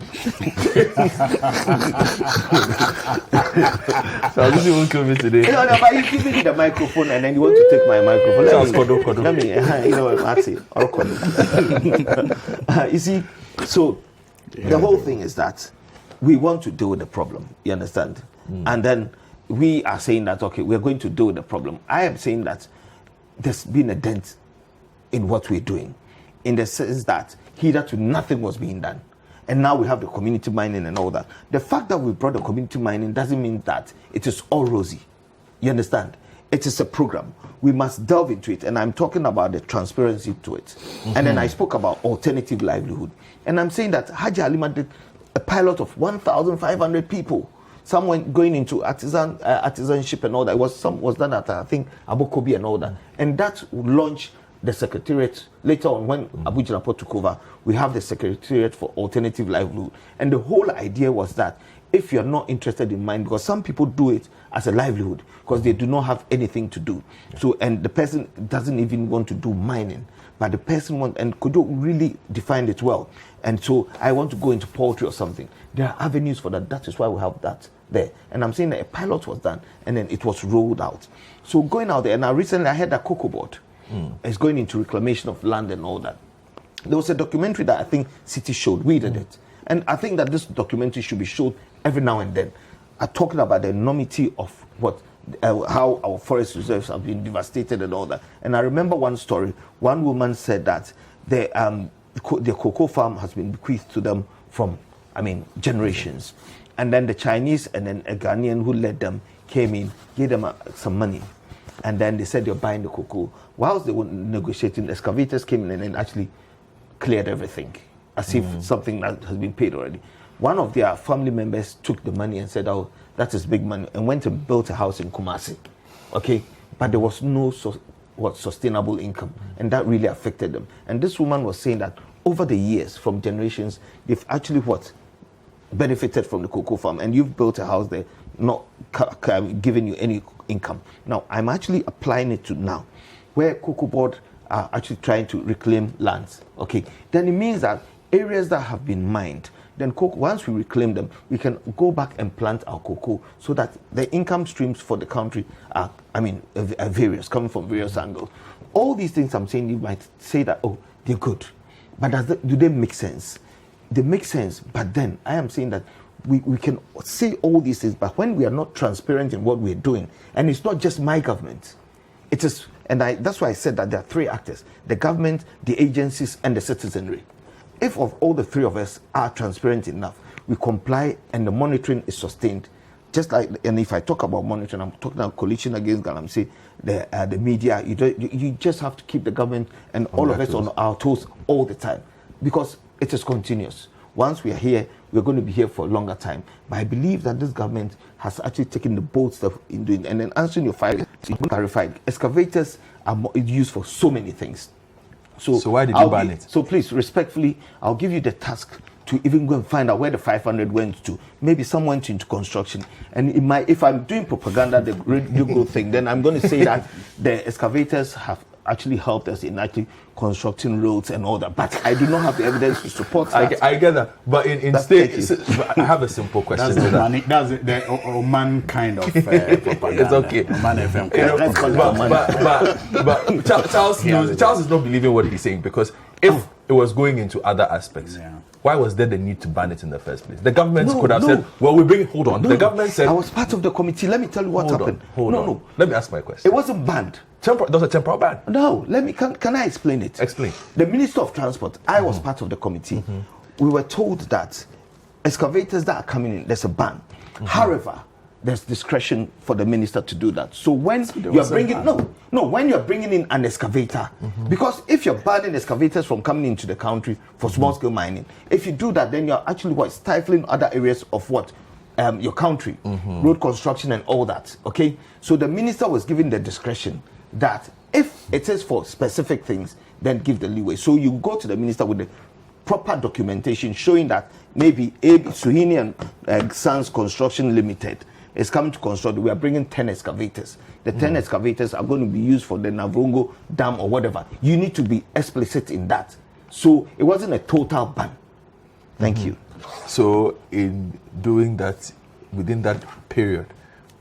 Speaker 1: So this won't kill me today.
Speaker 4: No, but you give me the microphone and then you want to take my microphone. Let me, you know, that's it. You see, so the whole thing is that we want to deal with the problem, you understand? And then we are saying that, okay, we're going to deal with the problem. I am saying that there's been a dent in what we're doing, in the sense that hitherto nothing was being done. And now we have the community mining and all that. The fact that we brought the community mining doesn't mean that it is all rosy. You understand? It is a program. We must delve into it. And I'm talking about the transparency to it. And then I spoke about alternative livelihood. And I'm saying that Haji Halima did a pilot of 1,500 people. Someone going into artisanship and all that. Some was done at, I think, Abokobi and all that. And that launched the secretariat. Later on, when Abu Jinapor took over, we have the secretariat for alternative livelihood. And the whole idea was that if you're not interested in mining, because some people do it as a livelihood, because they do not have anything to do. So, and the person doesn't even want to do mining, but the person wants, and could you really define it well? And so I want to go into poultry or something. There are avenues for that. That is why we have that there. And I'm saying that a pilot was done and then it was rolled out. So going out there, and now recently I heard that Cocoa Board is going into reclamation of land and all that. There was a documentary that I think Citi showed. We did it. And I think that this documentary should be shown every now and then, talking about the enormity of how our forest reserves have been devastated and all that. And I remember one story. One woman said that the cocoa farm has been bequeathed to them from, generations. And then the Chinese and then a Ghanaian who led them came in, gave them some money. And then they said they're buying the cocoa. Whilst they were negotiating, excavators came in and then actually cleared everything, as if something that has been paid already. One of their family members took the money and said, oh, that is big money, and went and built a house in Kumasi. Okay? But there was no sustainable income, and that really affected them. And this woman was saying that over the years, from generations, they've actually benefited from the cocoa farm, and you've built a house there, not giving you any income. Now, I'm actually applying it to now, where Cocoa Board are actually trying to reclaim lands. Okay? Then it means that areas that have been mined, then once we reclaim them, we can go back and plant our cocoa so that the income streams for the country are various, coming from various angles. All these things I'm saying, you might say that, oh, they're good. But do they make sense? They make sense, but then I am saying that we can say all these things, but when we are not transparent in what we're doing, and it's not just my government, it is, and that's why I said that there are three actors: the government, the agencies, and the citizenry. If of all the three of us are transparent enough, we comply and the monitoring is sustained. Just like, and if I talk about monitoring, I'm talking about coalition against galamsey, the media. You just have to keep the government and all of us on our toes all the time, because it is continuous. Once we are here, we're going to be here for a longer time. But I believe that this government has actually taken the bold stuff in doing. And then answering your file, clarified, excavators are used for so many things. So
Speaker 1: why did you ban it?
Speaker 4: So please, respectfully, I'll give you the task to even go and find out where the 500 went to. Maybe some went into construction. And if I'm doing propaganda, the radio good thing, then I'm going to say that the excavators have actually helped us in actually constructing roads and all that. But I do not have the evidence to support that.
Speaker 1: I get that. But in state, I have a simple question.
Speaker 3: That's the Oman kind of propaganda.
Speaker 1: It's okay.
Speaker 3: Oman FM.
Speaker 1: But Charles is not believing what he's saying, because if it was going into other aspects, why was there the need to ban it in the first place? The government could have said, well, hold on. The government said,
Speaker 4: I was part of the committee. Let me tell you what happened.
Speaker 1: Hold on. Let me ask my question.
Speaker 4: It wasn't banned.
Speaker 1: There was a temporal ban.
Speaker 4: No, can I explain it?
Speaker 1: Explain.
Speaker 4: The Minister of Transport, I was part of the committee. We were told that excavators that are coming in, there's a ban. However, there's discretion for the minister to do that. So when you're bringing when you're bringing in an excavator, because if you're banning excavators from coming into the country for small scale mining, if you do that, then you're actually stifling other areas of your country, road construction and all that. Okay, so the minister was given the discretion that if it is for specific things, then give the leeway. So you go to the minister with the proper documentation showing that maybe Suhini and Sons Construction Limited is coming to construct. We are bringing 10 excavators. The 10 excavators are going to be used for the Navrongo Dam or whatever. You need to be explicit in that. So it wasn't a total ban. Thank you.
Speaker 1: So in doing that, within that period,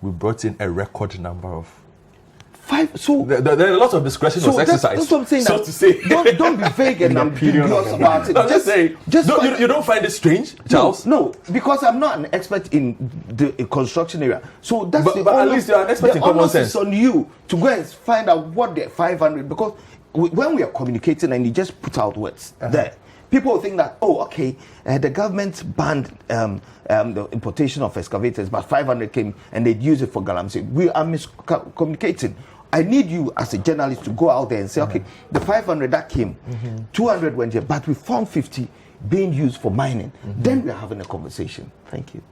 Speaker 1: we brought in a record number of
Speaker 4: 5. So
Speaker 1: there are lots of discretion was exercised.
Speaker 4: That's what I'm saying.
Speaker 1: So to say,
Speaker 4: don't be vague and ambiguous about it.
Speaker 1: You don't find it strange, Charles?
Speaker 4: No, because I'm not an expert in the construction area. So that's
Speaker 1: but at least you're an expert in common sense.
Speaker 4: It's on you to go and find out what the 500, because when we are communicating and you just put out words there, people think that, the government banned the importation of excavators, but 500 came and they'd use it for galamsey. We are miscommunicating. I need you as a journalist to go out there and say, the 500 that came, 200 went here, but we found 50 being used for mining, then we're having a conversation. Thank you.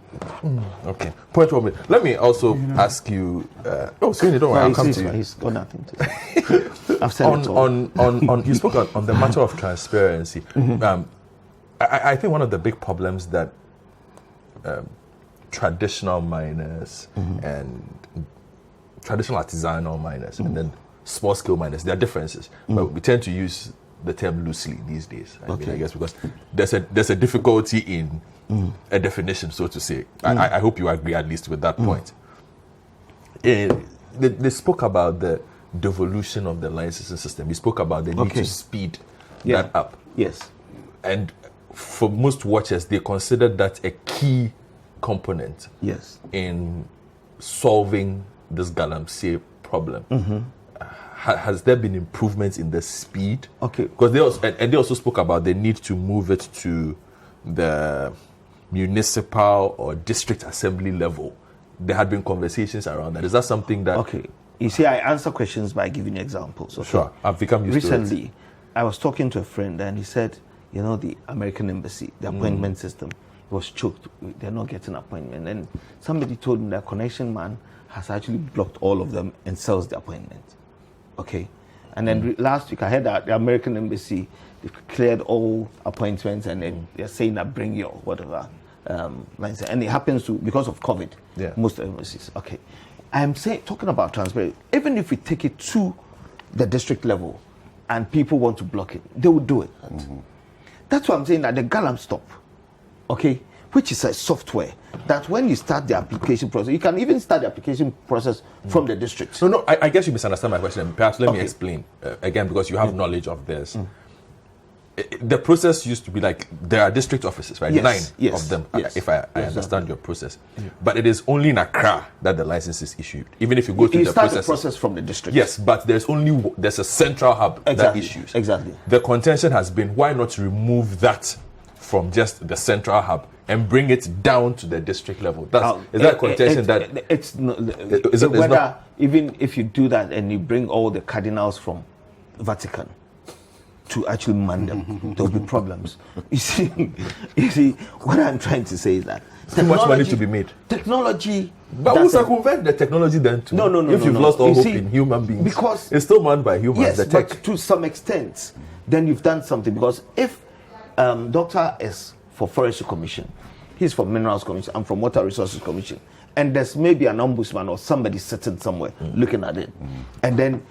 Speaker 1: Okay. Point 1 minute. Let me also ask you. Sweeney, don't worry. I'll come to you.
Speaker 4: He's got nothing to say. I've said it all.
Speaker 1: On you spoke on the matter of transparency. I think one of the big problems that traditional miners and traditional artisanal miners and then small scale miners, there are differences, but we tend to use the term loosely these days. I mean, I guess because there's a difficulty in a definition, so to say. I hope you agree at least with that point. They spoke about the devolution of the licensing system. We spoke about the need to speed that up.
Speaker 4: Yes.
Speaker 1: And for most watchers, they consider that a key component in solving this galamsey problem. Has there been improvements in the speed?
Speaker 4: Okay.
Speaker 1: Because they also spoke about the need to move it to the municipal or district assembly level. There had been conversations around that. Is that something that...
Speaker 4: Okay. You see, I answer questions by giving you examples. Okay?
Speaker 1: Sure. I've become used to it.
Speaker 4: Recently, I was talking to a friend and he said, you know, the American embassy, the appointment system was choked. They're not getting appointment. And somebody told me that connection man has actually blocked all of them and sells the appointment. Okay. And then last week I heard that the American embassy, they cleared all appointments and they're saying that bring your whatever. And it happens to, because of COVID, most embassies. Okay. I'm talking about transparency. Even if we take it to the district level and people want to block it, they will do it. That's why I'm saying that the Galam stop, okay, which is a software that when you start the application process, you can even start the application process from the district.
Speaker 1: No, I guess you misunderstand my question. Perhaps let me explain again, because you have knowledge of this. The process used to be like, there are district offices, right? 9 of them, if I understand your process. But it is only in Accra that the license is issued. Even if you go through the process.
Speaker 4: You start the process from the district.
Speaker 1: Yes, but there's a central hub that issues.
Speaker 4: Exactly.
Speaker 1: The contention has been, why not remove that from just the central hub and bring it down to the district level? Is that a contention that...
Speaker 4: It's not, even if you do that and you bring all the cardinals from Vatican to actually man them, there will be problems. You see, what I'm trying to say is that
Speaker 1: too much money to be made.
Speaker 4: Technology,
Speaker 1: but we'll circumvent the technology then too.
Speaker 4: No.
Speaker 1: If you've lost all hope in human beings,
Speaker 4: because
Speaker 1: it's still manned by humans.
Speaker 4: Yes,
Speaker 1: the tech.
Speaker 4: but to some extent, then you've done something. Because if Doctor is for Forestry Commission, he's from Minerals Commission, I'm from Water Resources Commission, and there's maybe an ombudsman or somebody sitting somewhere looking at it, and then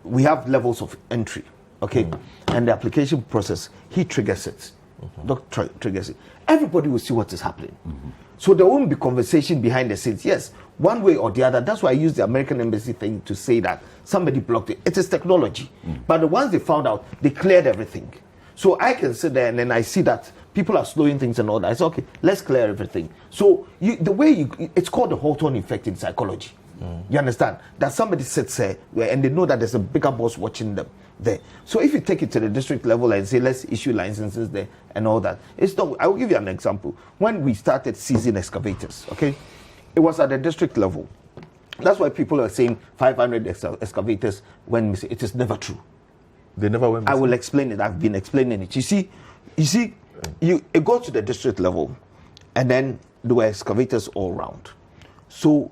Speaker 4: we have levels of entry. Okay, and the application process, he triggers it. Doctor triggers it. Everybody will see what is happening. So there won't be conversation behind the scenes. Yes, one way or the other. That's why I use the American embassy thing to say that somebody blocked it. It is technology. But the ones they found out, they cleared everything. So I can sit there and then I see that people are slowing things and all that. I say, okay, let's clear everything. So it's called the Hawthorne effect in psychology. You understand? That somebody sits there and they know that there's a bigger boss watching them there. So if you take it to the district level and say, let's issue licenses there and all that, it's not. I will give you an example. When we started seizing excavators, okay, it was at the district level. That's why people are saying 500 excavators when missing. It is never true.
Speaker 1: They never went missing.
Speaker 4: I will explain it. I've been explaining it. You see, it goes to the district level, and then there were excavators all around. So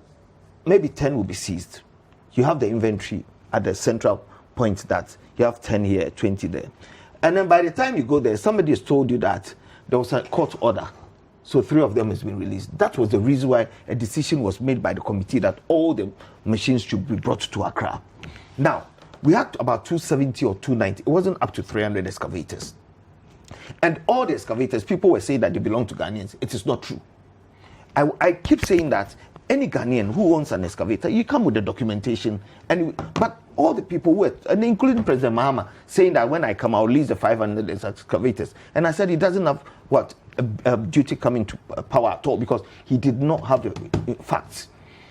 Speaker 4: maybe 10 will be seized. You have the inventory at the central point that you have 10 here, 20 there. And then by the time you go there, somebody has told you that there was a court order. So 3 of them has been released. That was the reason why a decision was made by the committee that all the machines should be brought to Accra. Now, we had about 270 or 290. It wasn't up to 300 excavators. And all the excavators, people were saying that they belong to Ghanaians. It is not true. I keep saying that any Ghanaian who owns an excavator, you come with the documentation. But all the people who were, and including President Mahama, saying that when I come, I'll lease the 500 excavators. And I said he doesn't have duty coming to power at all because he did not have the facts.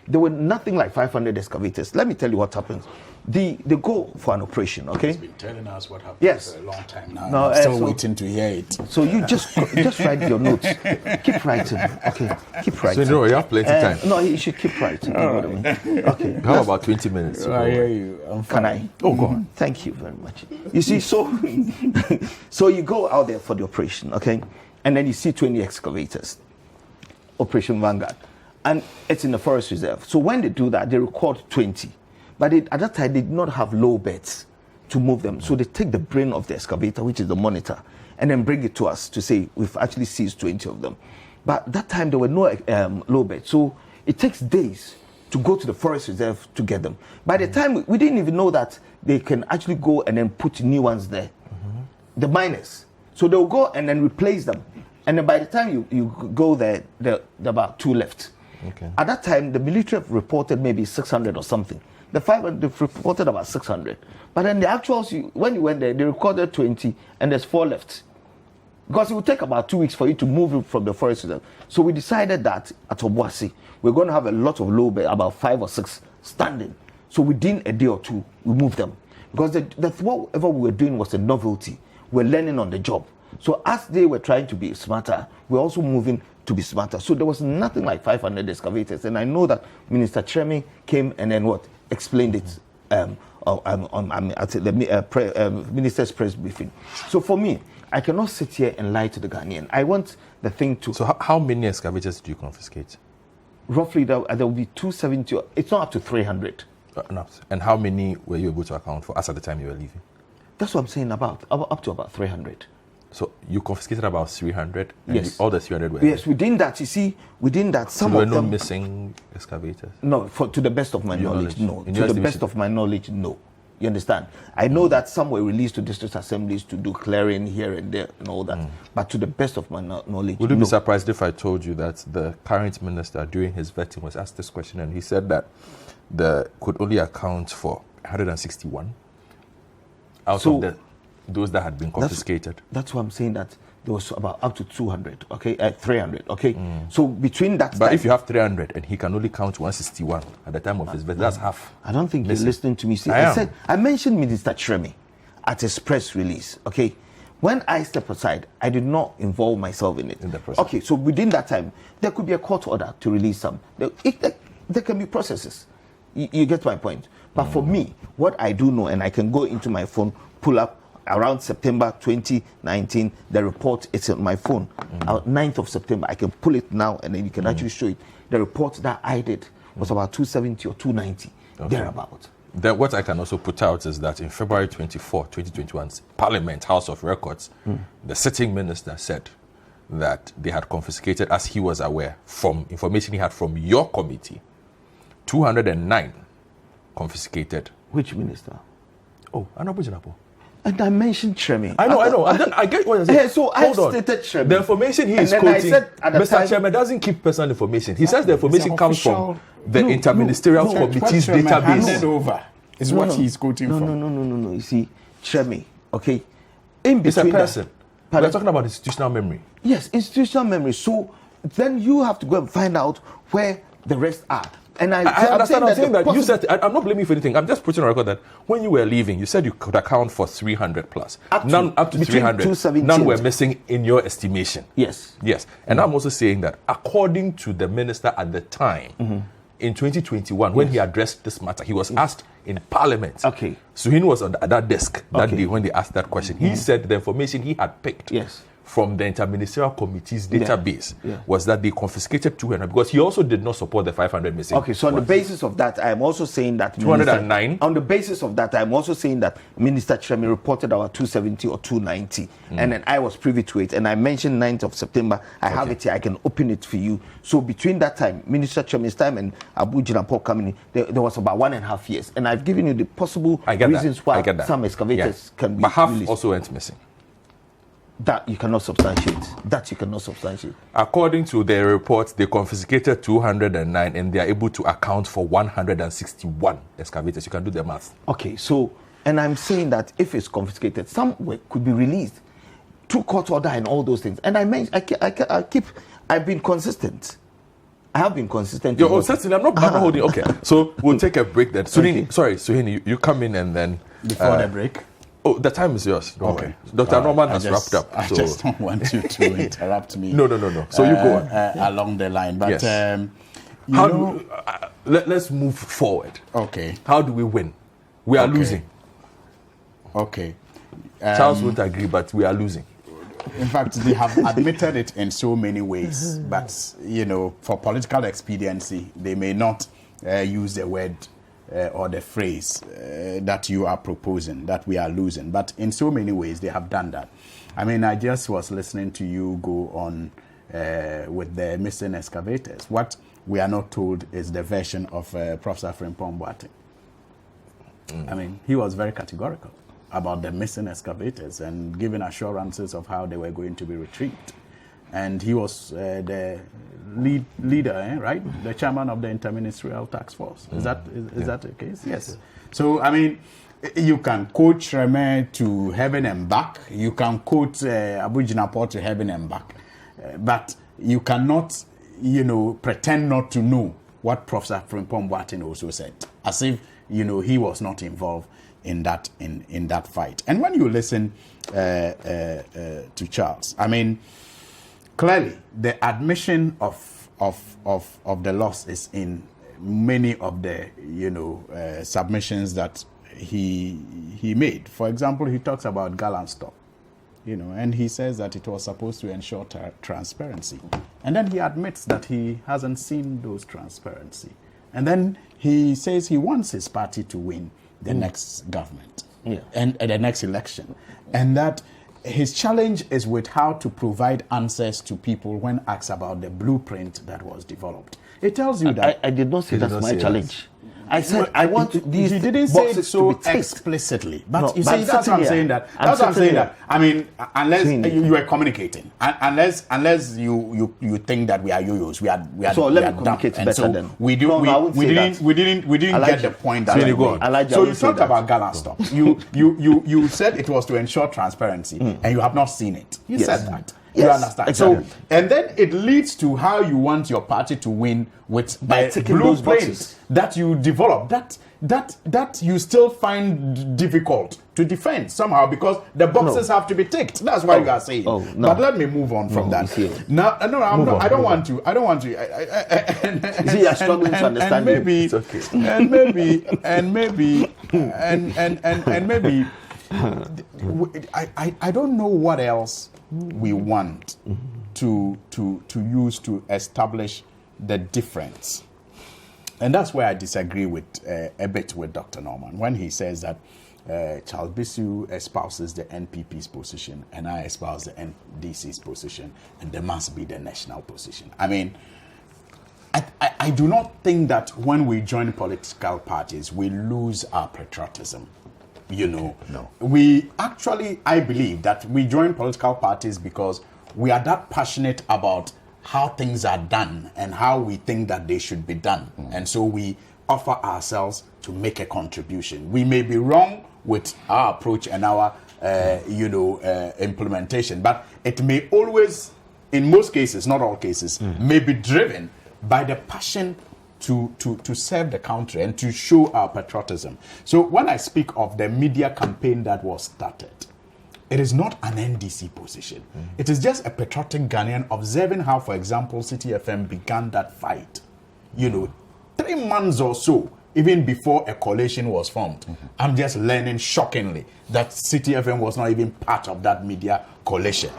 Speaker 4: there were nothing like 500 excavators. Let me tell you what happens. They go for an operation, okay?
Speaker 3: He's been telling us what happened
Speaker 4: Yes.
Speaker 3: for a long time now.
Speaker 4: No,
Speaker 3: I'm still
Speaker 4: so-
Speaker 3: waiting to hear it.
Speaker 4: So you just write your notes. Keep writing, okay? Keep
Speaker 1: So
Speaker 4: writing.
Speaker 1: you have plenty time.
Speaker 4: No, you should keep writing. You know what I mean? Okay.
Speaker 1: How about 20 minutes?
Speaker 3: I hear you. I'm
Speaker 4: Can
Speaker 3: fine.
Speaker 4: I?
Speaker 3: Oh, go on.
Speaker 4: Thank you very much. You see, so so you go out there for the operation, okay? And then you see 20 excavators, Operation Vanguard. And it's in the forest reserve. So when they do that, they record 20. But at that time, they did not have low beds to move them. So they take the brain of the excavator, which is the monitor, and then bring it to us to say, we've actually seized 20 of them. But that time, there were no low beds. So it takes days to go to the forest reserve to get them. By the time, we didn't even know that they can actually go and then put new ones there. The miners. So they'll go and then replace them. And then by the time you go there are about 2 left.
Speaker 1: Okay.
Speaker 4: At that time, the military reported maybe 600 or something. The 500 they've reported about 600. But then the actuals, when you went there, they recorded 20 and there's 4 left. Because it would take about 2 weeks for you to move it from the forest reserve. So we decided that at Obuasi, we're going to have a lot of low bed, about 5 or 6 standing. So within a day or two, we moved them. Because whatever we were doing was a novelty. We're learning on the job. So as they were trying to be smarter, we're also moving to be smarter. So there was nothing like 500 excavators. And I know that Minister Tremi came and then explained it at the minister's press briefing. So for me, I cannot sit here and lie to the Ghanaian. I want the thing to...
Speaker 1: So how many excavators do you confiscate?
Speaker 4: Roughly, there will be 270. It's not up to 300.
Speaker 1: Enough. And how many were you able to account for as at the time you were leaving?
Speaker 4: That's what I'm saying, up to about 300.
Speaker 1: So you confiscated about 300? And
Speaker 4: Yes.
Speaker 1: all the 300 were...
Speaker 4: Yes, within that, you see, some
Speaker 1: there were
Speaker 4: of
Speaker 1: no
Speaker 4: them...
Speaker 1: missing excavators?
Speaker 4: No, to the best of my
Speaker 1: Your
Speaker 4: knowledge, no.
Speaker 1: In
Speaker 4: To
Speaker 1: your
Speaker 4: the best
Speaker 1: estimation?
Speaker 4: of my knowledge, no. You understand? I know that some were released to district assemblies to do clearing here and there and all that. But to the best of my knowledge,
Speaker 1: Would you
Speaker 4: no.
Speaker 1: be surprised if I told you that the current minister, during his vetting, was asked this question and he said that the could only account for 161 out of those that had been confiscated?
Speaker 4: That's why I'm saying that there was about up to 200, okay, 300, okay. So between that,
Speaker 1: But if you have 300 and he can only count 161 at the time of his vetting, that's half.
Speaker 4: I don't think
Speaker 1: Listen,
Speaker 4: you're listening to me. See,
Speaker 1: I
Speaker 4: I mentioned Minister Tremi at his press release, okay. When I step aside, I did not involve myself in it.
Speaker 1: In the process.
Speaker 4: Okay, so within that time, there could be a court order to release some. There can be processes. You get my point. But for me, what I do know, and I can go into my phone, pull up around September 2019, the report, it's on my phone. 9th of September, I can pull it now, and then you can actually show it. The report that I did was about 270 or 290, thereabout.
Speaker 1: Then what I can also put out is that in February 24, 2021's Parliament House of Records, the sitting minister said that they had confiscated, as he was aware, from information he had from your committee, 209 confiscated.
Speaker 4: Which minister?
Speaker 1: Oh, Honorable Jinapo.
Speaker 4: And I mentioned Tremi.
Speaker 1: I know. I get what you're saying.
Speaker 4: Yeah, so I
Speaker 1: Hold on.
Speaker 4: stated Tremi.
Speaker 1: The information he
Speaker 4: And
Speaker 1: is
Speaker 4: then I
Speaker 1: quoting,
Speaker 4: said at the
Speaker 1: Mr.
Speaker 4: time-
Speaker 1: Chairman doesn't keep personal information. He says the information comes from
Speaker 3: official-
Speaker 1: the interministerial committee's
Speaker 3: Handed
Speaker 1: database.
Speaker 3: over is what he's quoting from.
Speaker 4: No. You see, Tremi, okay? In
Speaker 1: It's a
Speaker 4: between
Speaker 1: person.
Speaker 4: that-
Speaker 1: We're
Speaker 4: Pardon?
Speaker 1: talking about institutional memory.
Speaker 4: Yes, institutional memory. So then you have to go and find out where the rest are. And
Speaker 1: I understand. I'm saying that you
Speaker 4: the
Speaker 1: said, I'm not blaming you for anything. I'm just putting on record that when you were leaving, you said you could account for 300 plus. Up to
Speaker 4: between
Speaker 1: 300.
Speaker 4: 270
Speaker 1: None were
Speaker 4: and-
Speaker 1: missing in your estimation.
Speaker 4: Yes.
Speaker 1: Yes. And I'm also saying that according to the minister at the time, in 2021, when he addressed this matter, he was asked in Parliament.
Speaker 4: Okay.
Speaker 1: Suhin was at that desk that
Speaker 4: Okay.
Speaker 1: day when they asked that question. He said the information he had picked
Speaker 4: Yes.
Speaker 1: from the interministerial committee's database
Speaker 4: Yeah.
Speaker 1: was that they confiscated 200 because he also did not support the 500 missing.
Speaker 4: Okay, so on the basis of that, I am also saying that
Speaker 1: 209?
Speaker 4: On the basis of that, I am also saying that Minister Tremi reported about 270 or 290, and then I was privy to it, and I mentioned 9th of September. I have it here. I can open it for you. So between that time, Minister Tremi's time and Abu Jinapo coming in, there was about 1.5 years, and I've given you the possible reasons why some excavators can be
Speaker 1: but half
Speaker 4: released.
Speaker 1: also went missing.
Speaker 4: That you cannot substantiate.
Speaker 1: According to their report, they confiscated 209 and they are able to account for 161 excavators. You can do the math.
Speaker 4: Okay, so, and I'm saying that if it's confiscated, some could be released through court order and all those things. And I've been consistent. I have been consistent.
Speaker 1: Oh, certainly. I'm not holding. Okay, so we'll take a break then. Suhini, you come in and then
Speaker 3: before the break.
Speaker 1: Oh, the time is yours. Okay. Dr. Norman has wrapped up.
Speaker 3: I just don't want you to interrupt me.
Speaker 1: No. So you go on.
Speaker 3: Along the line. But
Speaker 1: yes. Let's move forward.
Speaker 3: Okay.
Speaker 1: How do we win? We are losing.
Speaker 3: Okay.
Speaker 1: Charles won't agree, but we are losing.
Speaker 3: In fact, they have admitted it in so many ways. But, for political expediency, they may not use the word or the phrase that you are proposing, that we are losing. But in so many ways, they have done that. I mean, I just was listening to you go on with the missing excavators. What we are not told is the version of Professor Frimpong Boateng. I mean, he was very categorical about the missing excavators and giving assurances of how they were going to be retrieved. And he was the leader, right? The chairman of the Interministerial Task Force. Is that the case? Yes. So, I mean, you can quote Shreme to heaven and back. You can quote Abu Jinapor to heaven and back. But you cannot, pretend not to know what Professor Frimpong Boateng also said, as if, he was not involved in that fight. And when you listen to Charles, I mean, clearly, the admission of the loss is in many of the submissions that he made. For example, he talks about galamsey, and he says that it was supposed to ensure transparency, and then he admits that he hasn't seen those transparency, and then he says he wants his party to win the next government and the next election, and that his challenge is with how to provide answers to people when asked about the blueprint that was developed. It tells you that...
Speaker 4: I did not say that's my challenge. I said I want these.
Speaker 3: He didn't say it so explicitly, but you see, that's what I'm saying. That's what I'm saying. That I mean, unless you are communicating, unless you think that we are yo-yos, we are.
Speaker 4: So let me communicate better
Speaker 3: so
Speaker 4: then.
Speaker 3: We didn't get the point. That so you talked about galamsey. You said it was to ensure transparency, and you have not seen it. You said that.
Speaker 4: Yes,
Speaker 3: you understand?
Speaker 4: exactly.
Speaker 3: So, and then it leads to how you want your party to win with
Speaker 4: by ticking those boxes
Speaker 3: that you develop, that you still find difficult to defend somehow because the boxes have to be ticked. That's why you are saying. But let me move on from that. Now, no, I don't want to.
Speaker 4: See, you're struggling to understand.
Speaker 3: Maybe it's okay. And maybe. I don't know what else we want to use to establish the difference, and that's where I disagree with a bit with Dr. Norman when he says that Charles Bisu espouses the NPP's position and I espouse the NDC's position, and there must be the national position. I mean, I do not think that when we join political parties we lose our patriotism. No. We actually, I believe that we join political parties because we are that passionate about how things are done and how we think that they should be done. And so we offer ourselves to make a contribution. We may be wrong with our approach and our, implementation, but it may always, in most cases, not all cases, may be driven by the passion to serve the country and to show our patriotism. So when I speak of the media campaign that was started, it is not an NDC position. It is just a patriotic Ghanaian observing how, for example, Citi FM began that fight. 3 months or so, even before a coalition was formed. I'm just learning shockingly that Citi FM was not even part of that media coalition.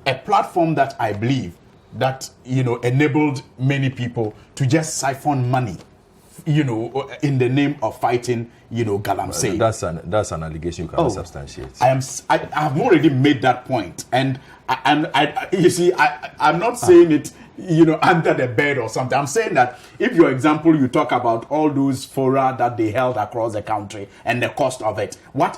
Speaker 3: A platform that I believe that enabled many people to just siphon money, in the name of fighting, galamsey.
Speaker 1: That's an allegation you cannot substantiate.
Speaker 3: I have already made that point, and I'm not saying it, under the bed or something. I'm saying that if, for example, you talk about all those fora that they held across the country and the cost of it, what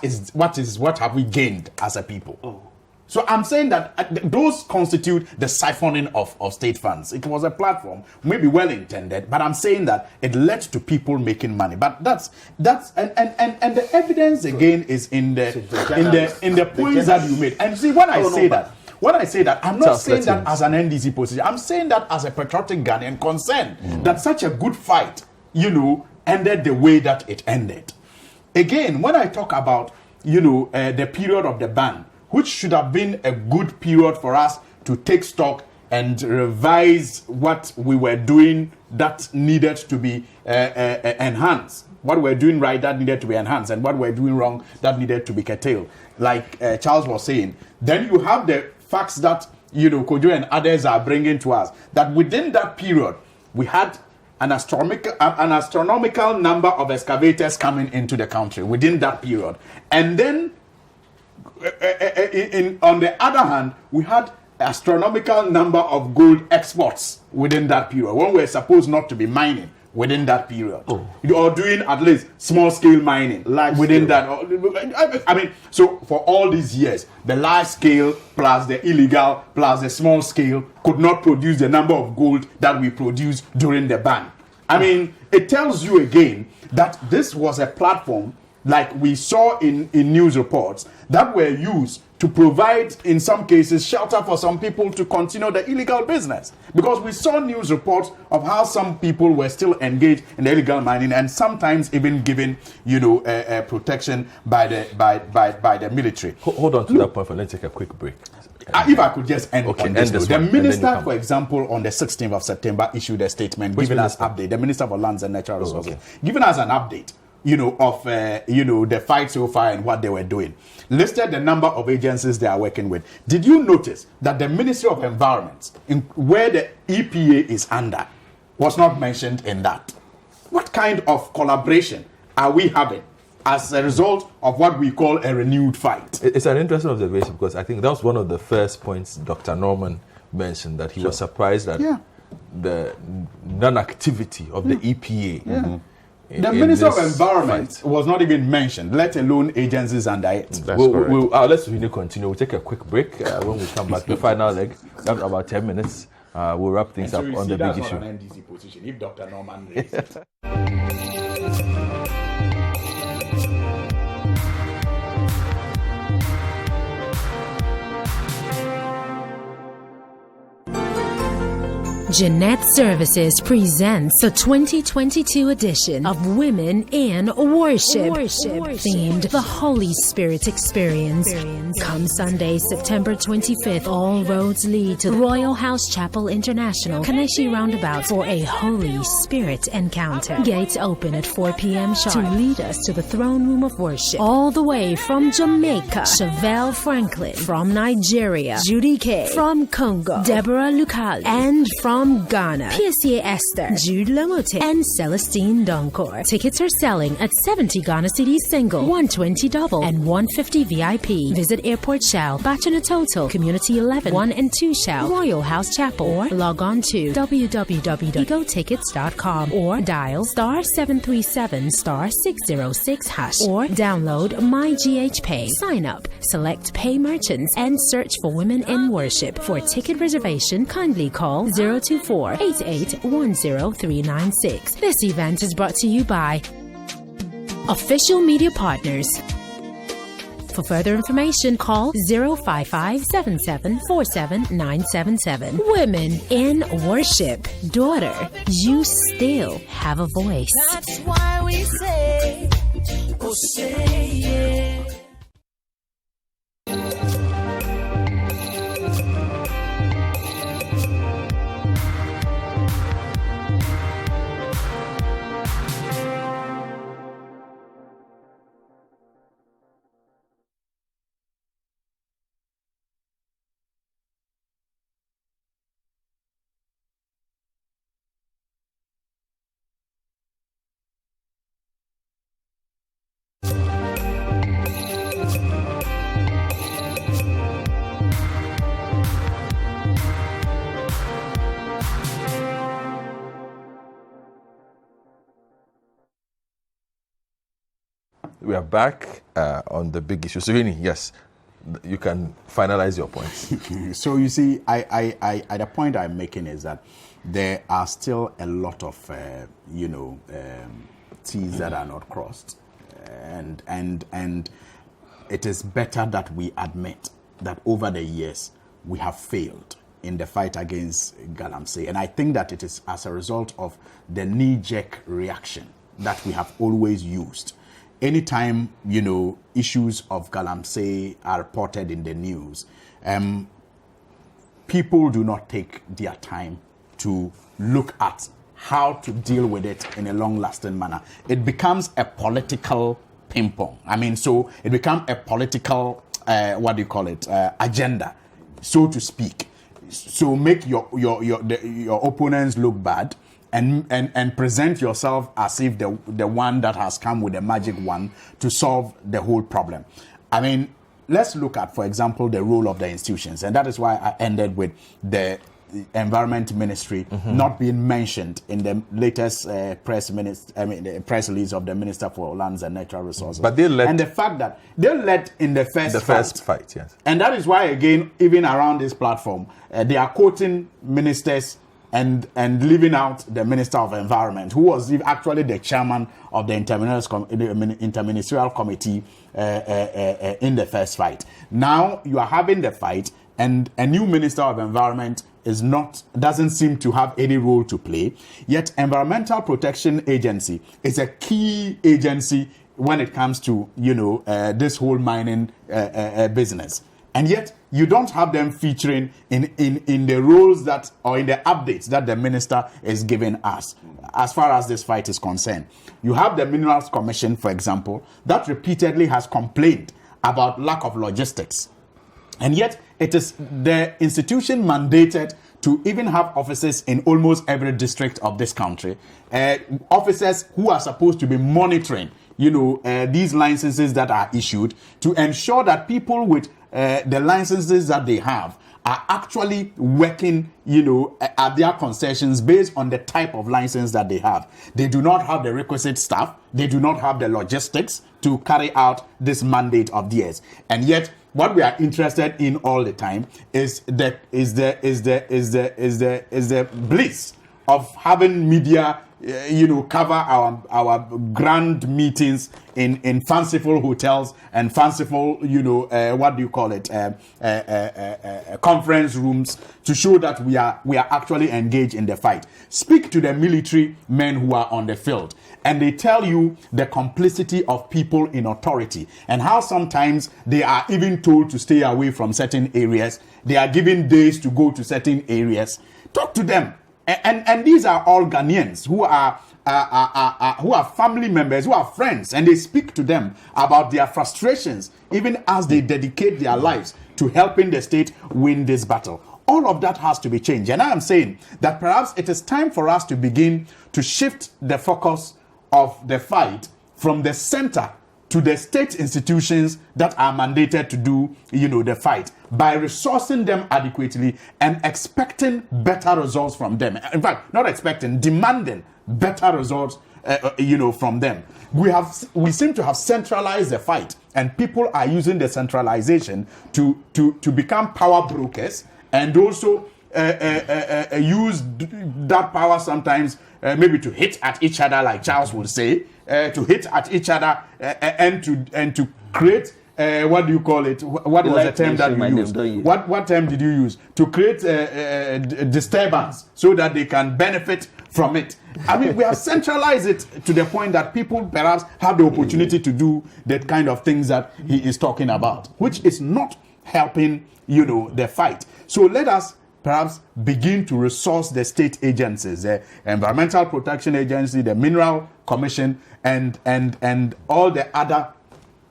Speaker 3: have we gained as a people? So I'm saying that those constitute the siphoning of state funds. It was a platform, maybe well intended, but I'm saying that it led to people making money. But that's and the evidence again is in the points that you made. And see, when I say that, when I say that, I'm not saying that
Speaker 1: Self-lettings.
Speaker 3: as an NDC position. I'm saying that as a patriotic Ghanaian concern that such a good fight, ended the way that it ended. Again, when I talk about, the period of the ban, which should have been a good period for us to take stock and revise what we were doing that needed to be enhanced. What we're doing right that needed to be enhanced, and what we're doing wrong that needed to be curtailed. Like Charles was saying, then you have the facts that, Kojo and others are bringing to us, that within that period, we had an astronomical number of excavators coming into the country within that period. And then, on the other hand, we had astronomical number of gold exports within that period, when we're supposed not to be mining within that period, or doing at least small scale mining within that. I mean, so for all these years, the large scale plus the illegal plus the small scale could not produce the number of gold that we produced during the ban. I mean, it tells you again that this was a platform, like we saw in news reports, that were used to provide, in some cases, shelter for some people to continue the illegal business. Because we saw news reports of how some people were still engaged in the illegal mining, and sometimes even given, protection by the military.
Speaker 1: Hold on to that point for let's take a quick break.
Speaker 3: If I could just end on this,
Speaker 1: this
Speaker 3: the
Speaker 1: one,
Speaker 3: minister, for example, on the 16th of September, issued a statement giving us update. The Minister for Lands and Natural Resources, giving us an update, of the fight so far and what they were doing. Listed the number of agencies they are working with. Did you notice that the Ministry of Environment, where the EPA is under, was not mentioned in that? What kind of collaboration are we having as a result of what we call a renewed fight?
Speaker 1: It's an interesting observation, because I think that was one of the first points Dr. Norman mentioned, that he was surprised at the non-activity of the EPA.
Speaker 3: The Minister of Environment was not even mentioned, let alone agencies under it.
Speaker 1: That's correct. Let's really continue. We'll take a quick break. When we come back, the final leg, after about 10 minutes, we'll wrap things up on the big issue.
Speaker 3: An NDC position, if Dr. Norman raised it.
Speaker 8: Jeanette Services presents the 2022 edition of Women in Worship, themed The Holy Spirit Experience. Come Sunday, September 25th, all roads lead to Royal House Chapel International, Kaneshi Roundabout, for a Holy Spirit encounter. Gates open at 4 p.m. sharp to lead us to the throne room of worship. All the way from Jamaica, Chevelle Franklin; from Nigeria, Judy K; from Congo, Deborah Lukali; and from Ghana, PSA Esther, Jude Lamote, and Celestine Donkor. Tickets are selling at 70 Ghana Cedis single, 120 double, and 150 VIP. Visit Airport Shell, Bachana Total, Community 11, 1 and 2 Shell, Royal House Chapel, or log on to www.egotickets.com or dial *737 *606 # or download My GH Pay. Sign up, select Pay Merchants, and search for Women in Worship. For ticket reservation, kindly call 024-8810-396. This event is brought to you by Official Media Partners. For further information, call 055-7747-977. Women in Worship. Daughter, you still have a voice.
Speaker 9: That's why we say, oh, say yeah.
Speaker 1: We are back on the big issue. So, Rini, yes, you can finalize your points.
Speaker 3: So you see, I the point I'm making is that there are still a lot of T's that are not crossed, and it is better that we admit that over the years we have failed in the fight against galamsey. And I think that it is as a result of the knee-jerk reaction that we have always used. Anytime, issues of galamsey are reported in the news, people do not take their time to look at how to deal with it in a long-lasting manner. It becomes a political ping-pong. So it becomes a political, agenda, so to speak. So make your opponents look bad and present yourself as if the one that has come with a magic wand to solve the whole problem. Let's look at, for example, the role of the institutions. And that is why I ended with the Environment Ministry not being mentioned in the latest press release of the Minister for Lands and Natural Resources.
Speaker 1: But they led,
Speaker 3: and the fact that they led in the first
Speaker 1: fight, yes.
Speaker 3: And that is why, again, even around this platform, they are quoting ministers and leaving out the Minister of Environment, who was actually the chairman of the Interministerial Committee in the first fight. Now you are having the fight, and a new Minister of Environment doesn't seem to have any role to play. Yet Environmental Protection Agency is a key agency when it comes to this whole mining business. And yet you don't have them featuring in the roles that, or in the updates that the minister is giving us as far as this fight is concerned. You have the Minerals Commission, for example, that repeatedly has complained about lack of logistics. And yet it is the institution mandated to even have officers in almost every district of this country, officers who are supposed to be monitoring these licenses that are issued to ensure that people with the licenses that they have are actually working, at their concessions based on the type of license that they have. They do not have the requisite staff. They do not have the logistics to carry out this mandate of theirs. And yet, what we are interested in all the time is the bliss of having media cover our grand meetings in fanciful hotels and fanciful, conference rooms to show that we are actually engaged in the fight. Speak to the military men who are on the field, and they tell you the complicity of people in authority and how sometimes they are even told to stay away from certain areas. They are given days to go to certain areas. Talk to them. And these are all Ghanaians who are family members, who are friends, and they speak to them about their frustrations, even as they dedicate their lives to helping the state win this battle. All of that has to be changed. And I am saying that perhaps it is time for us to begin to shift the focus of the fight from the center to the state institutions that are mandated to do, the fight, by resourcing them adequately and expecting better results from them. In fact, not expecting, demanding better results, from them. We seem to have centralized the fight, and people are using the centralization to become power brokers, and also use that power sometimes maybe to hit at each other, like Charles would say, to hit at each other and to create what do you call it? What was the term that you used? What term did you use? To create disturbance so that they can benefit from it. We have centralized it to the point that people perhaps have the opportunity to do the kind of things that he is talking about, which is not helping, the fight. So let us perhaps begin to resource the state agencies, the Environmental Protection Agency, the Mineral Commission, and all the other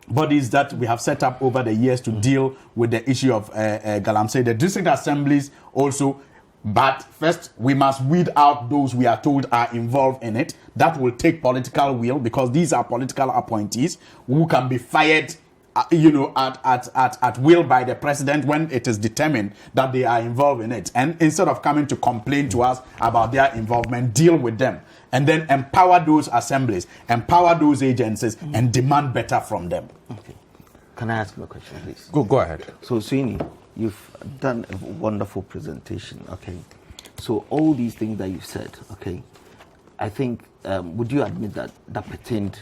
Speaker 3: bodies that we have set up over the years to deal with the issue of galamsey. The district assemblies also. But first, we must weed out those we are told are involved in it. That will take political will, because these are political appointees who can be fired at will by the president when it is determined that they are involved in it. And instead of coming to complain to us about their involvement, deal with them and then empower those assemblies, empower those agencies, and demand better from them.
Speaker 4: Okay. Can I ask you a question, please?
Speaker 1: Go ahead.
Speaker 4: So, Sweeney, you've done a wonderful presentation, okay? So all these things that you've said, okay, I think, would you admit that pertained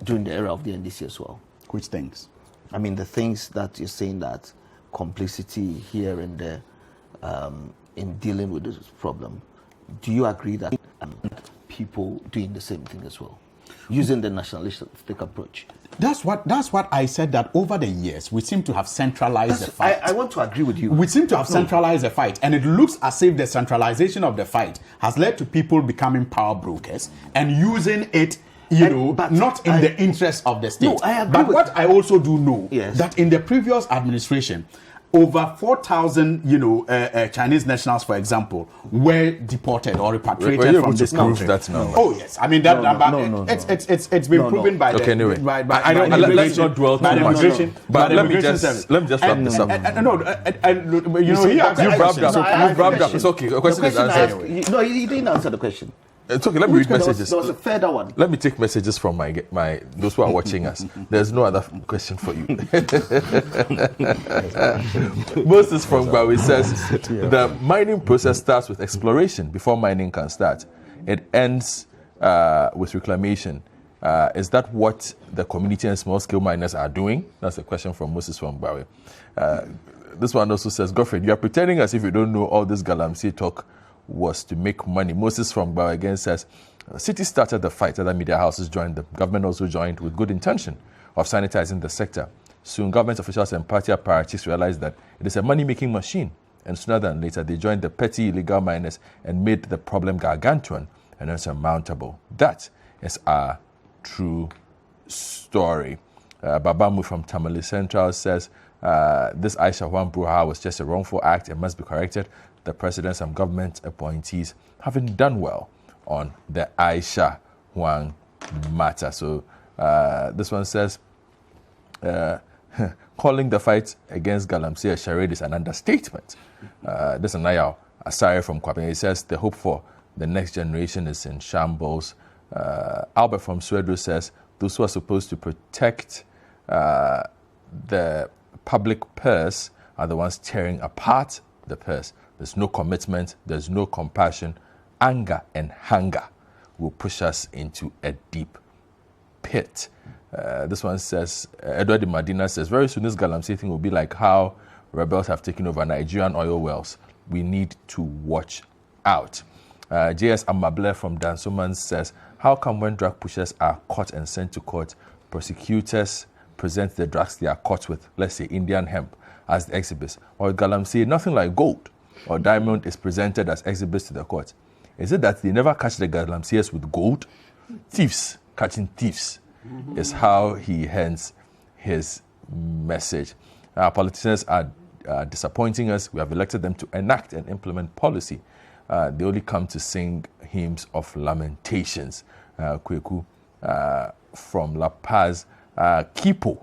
Speaker 4: during the era of the NDC as well?
Speaker 3: Which things?
Speaker 4: The things that you're saying that complicity here and there in dealing with this problem. Do you agree that people doing the same thing as well, using the nationalistic approach?
Speaker 3: That's what I said, that over the years we seem to have centralized the fight.
Speaker 4: I want to agree with you.
Speaker 3: We seem to have centralized the fight, and it looks as if the centralization of the fight has led to people becoming power brokers and using it, not in the interest of the state.
Speaker 4: No, I agree.
Speaker 3: But what I also do know,
Speaker 4: yes,
Speaker 3: that in the previous administration, over 4,000, Chinese nationals, for example, were deported or repatriated from this country.
Speaker 1: That number?
Speaker 3: Oh yes, I mean that number. It's been proven by
Speaker 1: okay,
Speaker 3: the.
Speaker 1: anyway,
Speaker 3: I know.
Speaker 1: Let's not dwell too much.
Speaker 3: But
Speaker 1: let me just wrap this up. You've wrapped up. It's okay. The question is answered.
Speaker 4: No, you didn't answer the question.
Speaker 1: It's okay. Let me read messages.
Speaker 4: There was a further one.
Speaker 1: Let me take messages from my those who are watching us. There's no other question for you. Moses from Bawi says the mining process starts with exploration before mining can start. It ends with reclamation. Is that what the community and small-scale miners are doing? That's a question from Moses from Bawi. This one also says, Godfrey, you are pretending as if you don't know all this galamsey talk was to make money. Moses from Bawa again says, Citi started the fight, other media houses joined, the government also joined with good intention of sanitizing the sector. Soon government officials and party apparatus realized that it is a money-making machine, and sooner than later they joined the petty illegal miners and made the problem gargantuan and unsurmountable. That is our true story. Babamu from Tamale Central says, this Aisha Huang brouhaha was just a wrongful act and must be corrected. The presidents and government appointees haven't done well on the Aisha Huang matter. So this one says, calling the fight against galamsey a charade is an understatement. This is Nayao Asare from Kwapeng. He says the hope for the next generation is in shambles. Albert from Swedro says those who are supposed to protect the public purse are the ones tearing apart the purse. There's no commitment, there's no compassion. Anger and hunger will push us into a deep pit. This one says, Edward Medina says, very soon this galamsey thing will be like how rebels have taken over Nigerian oil wells. We need to watch out. J.S. Amable from Dansoman says, how come when drug pushers are caught and sent to court, prosecutors present the drugs they are caught with, let's say Indian hemp, as the exhibits, or galamsey, nothing like gold or diamond is presented as exhibits to the court? Is it that they never catch the galamseyers with gold? Thieves catching thieves is how he ends his message. Our politicians are disappointing us. We have elected them to enact and implement policy. They only come to sing hymns of lamentations. Kweku from La Paz. Kipo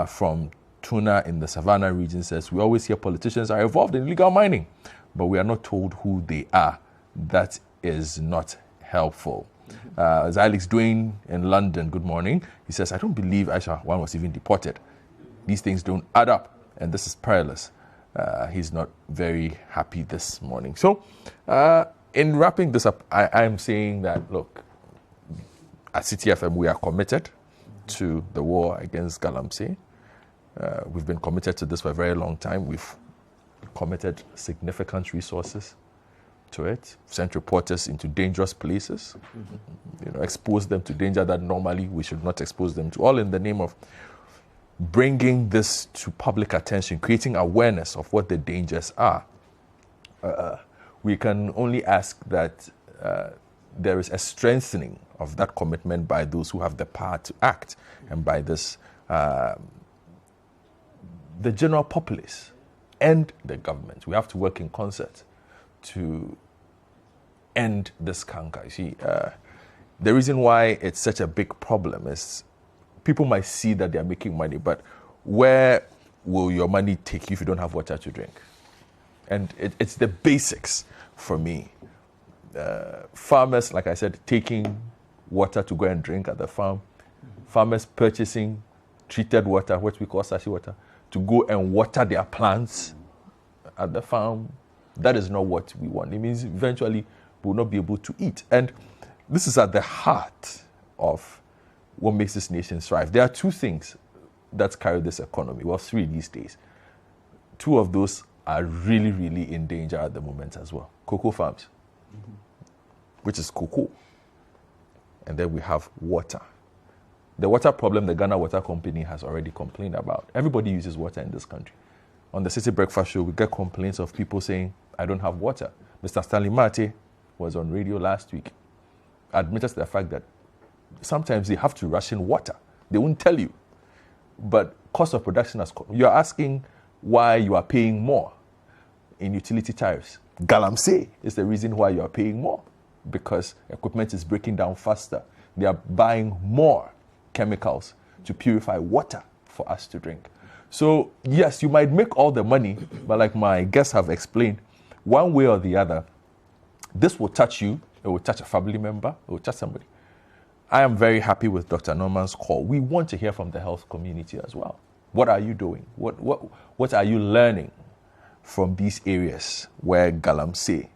Speaker 1: from Tuna in the Savannah region says, we always hear politicians are involved in illegal mining, but we are not told who they are. That is not helpful. Xylix Dwayne in London, good morning. He says, I don't believe Aisha Huang was even deported. These things don't add up, and this is perilous. He's not very happy this morning. So, in wrapping this up, I'm saying that, look, at Citi FM, we are committed to the war against galamsey. We've been committed to this for a very long time. We've committed significant resources to it, sent reporters into dangerous places, exposed them to danger that normally we should not expose them to, all in the name of bringing this to public attention, creating awareness of what the dangers are. We can only ask that there is a strengthening of that commitment by those who have the power to act, and by this, the general populace and the government. We have to work in concert to end this canker. You see, the reason why it's such a big problem is people might see that they are making money, but where will your money take you if you don't have water to drink? And it's the basics for me. Farmers, like I said, taking water to go and drink at the farm. Farmers purchasing treated water, what we call sashi water, to go and water their plants at the farm. That is not what we want. It means eventually we will not be able to eat. And this is at the heart of what makes this nation thrive. There are two things that carry this economy. Well, three these days. two of those are really, really in danger at the moment as well. Cocoa farms, which is cocoa. And then we have water. The water problem the Ghana Water Company has already complained about. Everybody uses water in this country. On the Citi Breakfast Show, we get complaints of people saying, I don't have water. Mr. Stanley Mate was on radio last week, admitted to the fact that sometimes they have to ration water. They won't tell you. But cost of production you're asking why you are paying more in utility tariffs. Galamsey is the reason why you are paying more, because equipment is breaking down faster. They are buying more chemicals to purify water for us to drink. So yes, you might make all the money, but like my guests have explained, one way or the other, this will touch you, it will touch a family member, it will touch somebody. I am very happy with Dr. Norman's call. We want to hear from the health community as well. What are you doing? What are you learning from these areas where galamsey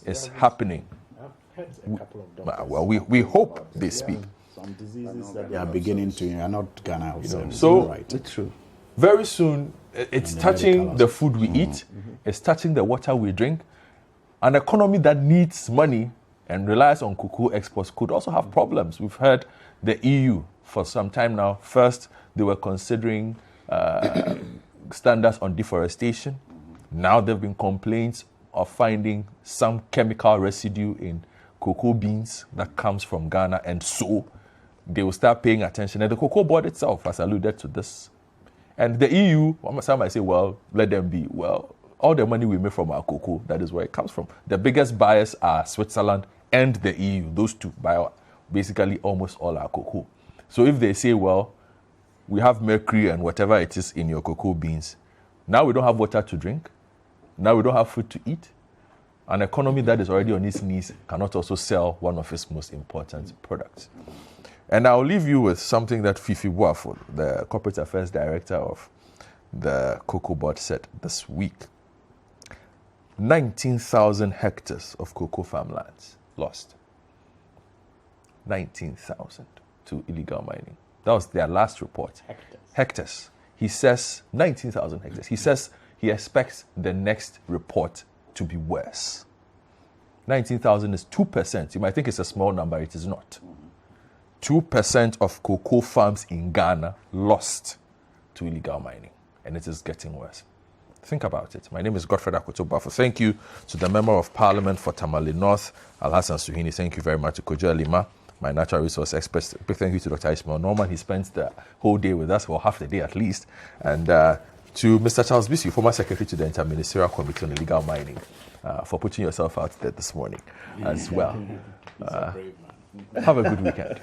Speaker 1: is happening?
Speaker 3: I've heard a couple of doctors.
Speaker 1: Well, we hope they speak.
Speaker 3: Some diseases that they are beginning to, are not Ghana.
Speaker 1: So
Speaker 3: right.
Speaker 4: It's true.
Speaker 1: Very soon, it's touching the food we eat, it's touching the water we drink. An economy that needs money and relies on cocoa exports could also have problems. We've heard the EU for some time now. First, they were considering standards on deforestation. Now there have been complaints of finding some chemical residue in cocoa beans that comes from Ghana, and so they will start paying attention. And the cocoa board itself has alluded to this. And the EU, some might say, well, let them be. Well, all the money we make from our cocoa, that is where it comes from. The biggest buyers are Switzerland and the EU. Those two buy basically almost all our cocoa. So if they say, well, we have mercury and whatever it is in your cocoa beans, now we don't have water to drink, now we don't have food to eat, an economy that is already on its knees cannot also sell one of its most important products. And I'll leave you with something that Fifi Boafo, the Corporate Affairs Director of the Cocoa Board, said this week. 19,000 hectares of cocoa farmlands lost. 19,000 to illegal mining. That was their last report. Hectares. He says 19,000 hectares. He says he expects the next report to be worse. 19,000 is 2%. You might think it's a small number. It is not. 2% of cocoa farms in Ghana lost to illegal mining, and it is getting worse. Think about it. My name is Godfred Akoto-Bafo. Thank you to the Member of Parliament for Tamale North, Alhassan Suhini. Thank you very much to Kojo Lima, my natural resource expert. Big thank you to Dr. Ismail Norman. He spends the whole day with us, or half the day at least. And to Mr. Charles Bisi, former Secretary to the Interministerial Committee on Illegal Mining, for putting yourself out there this morning as well. Have a good weekend.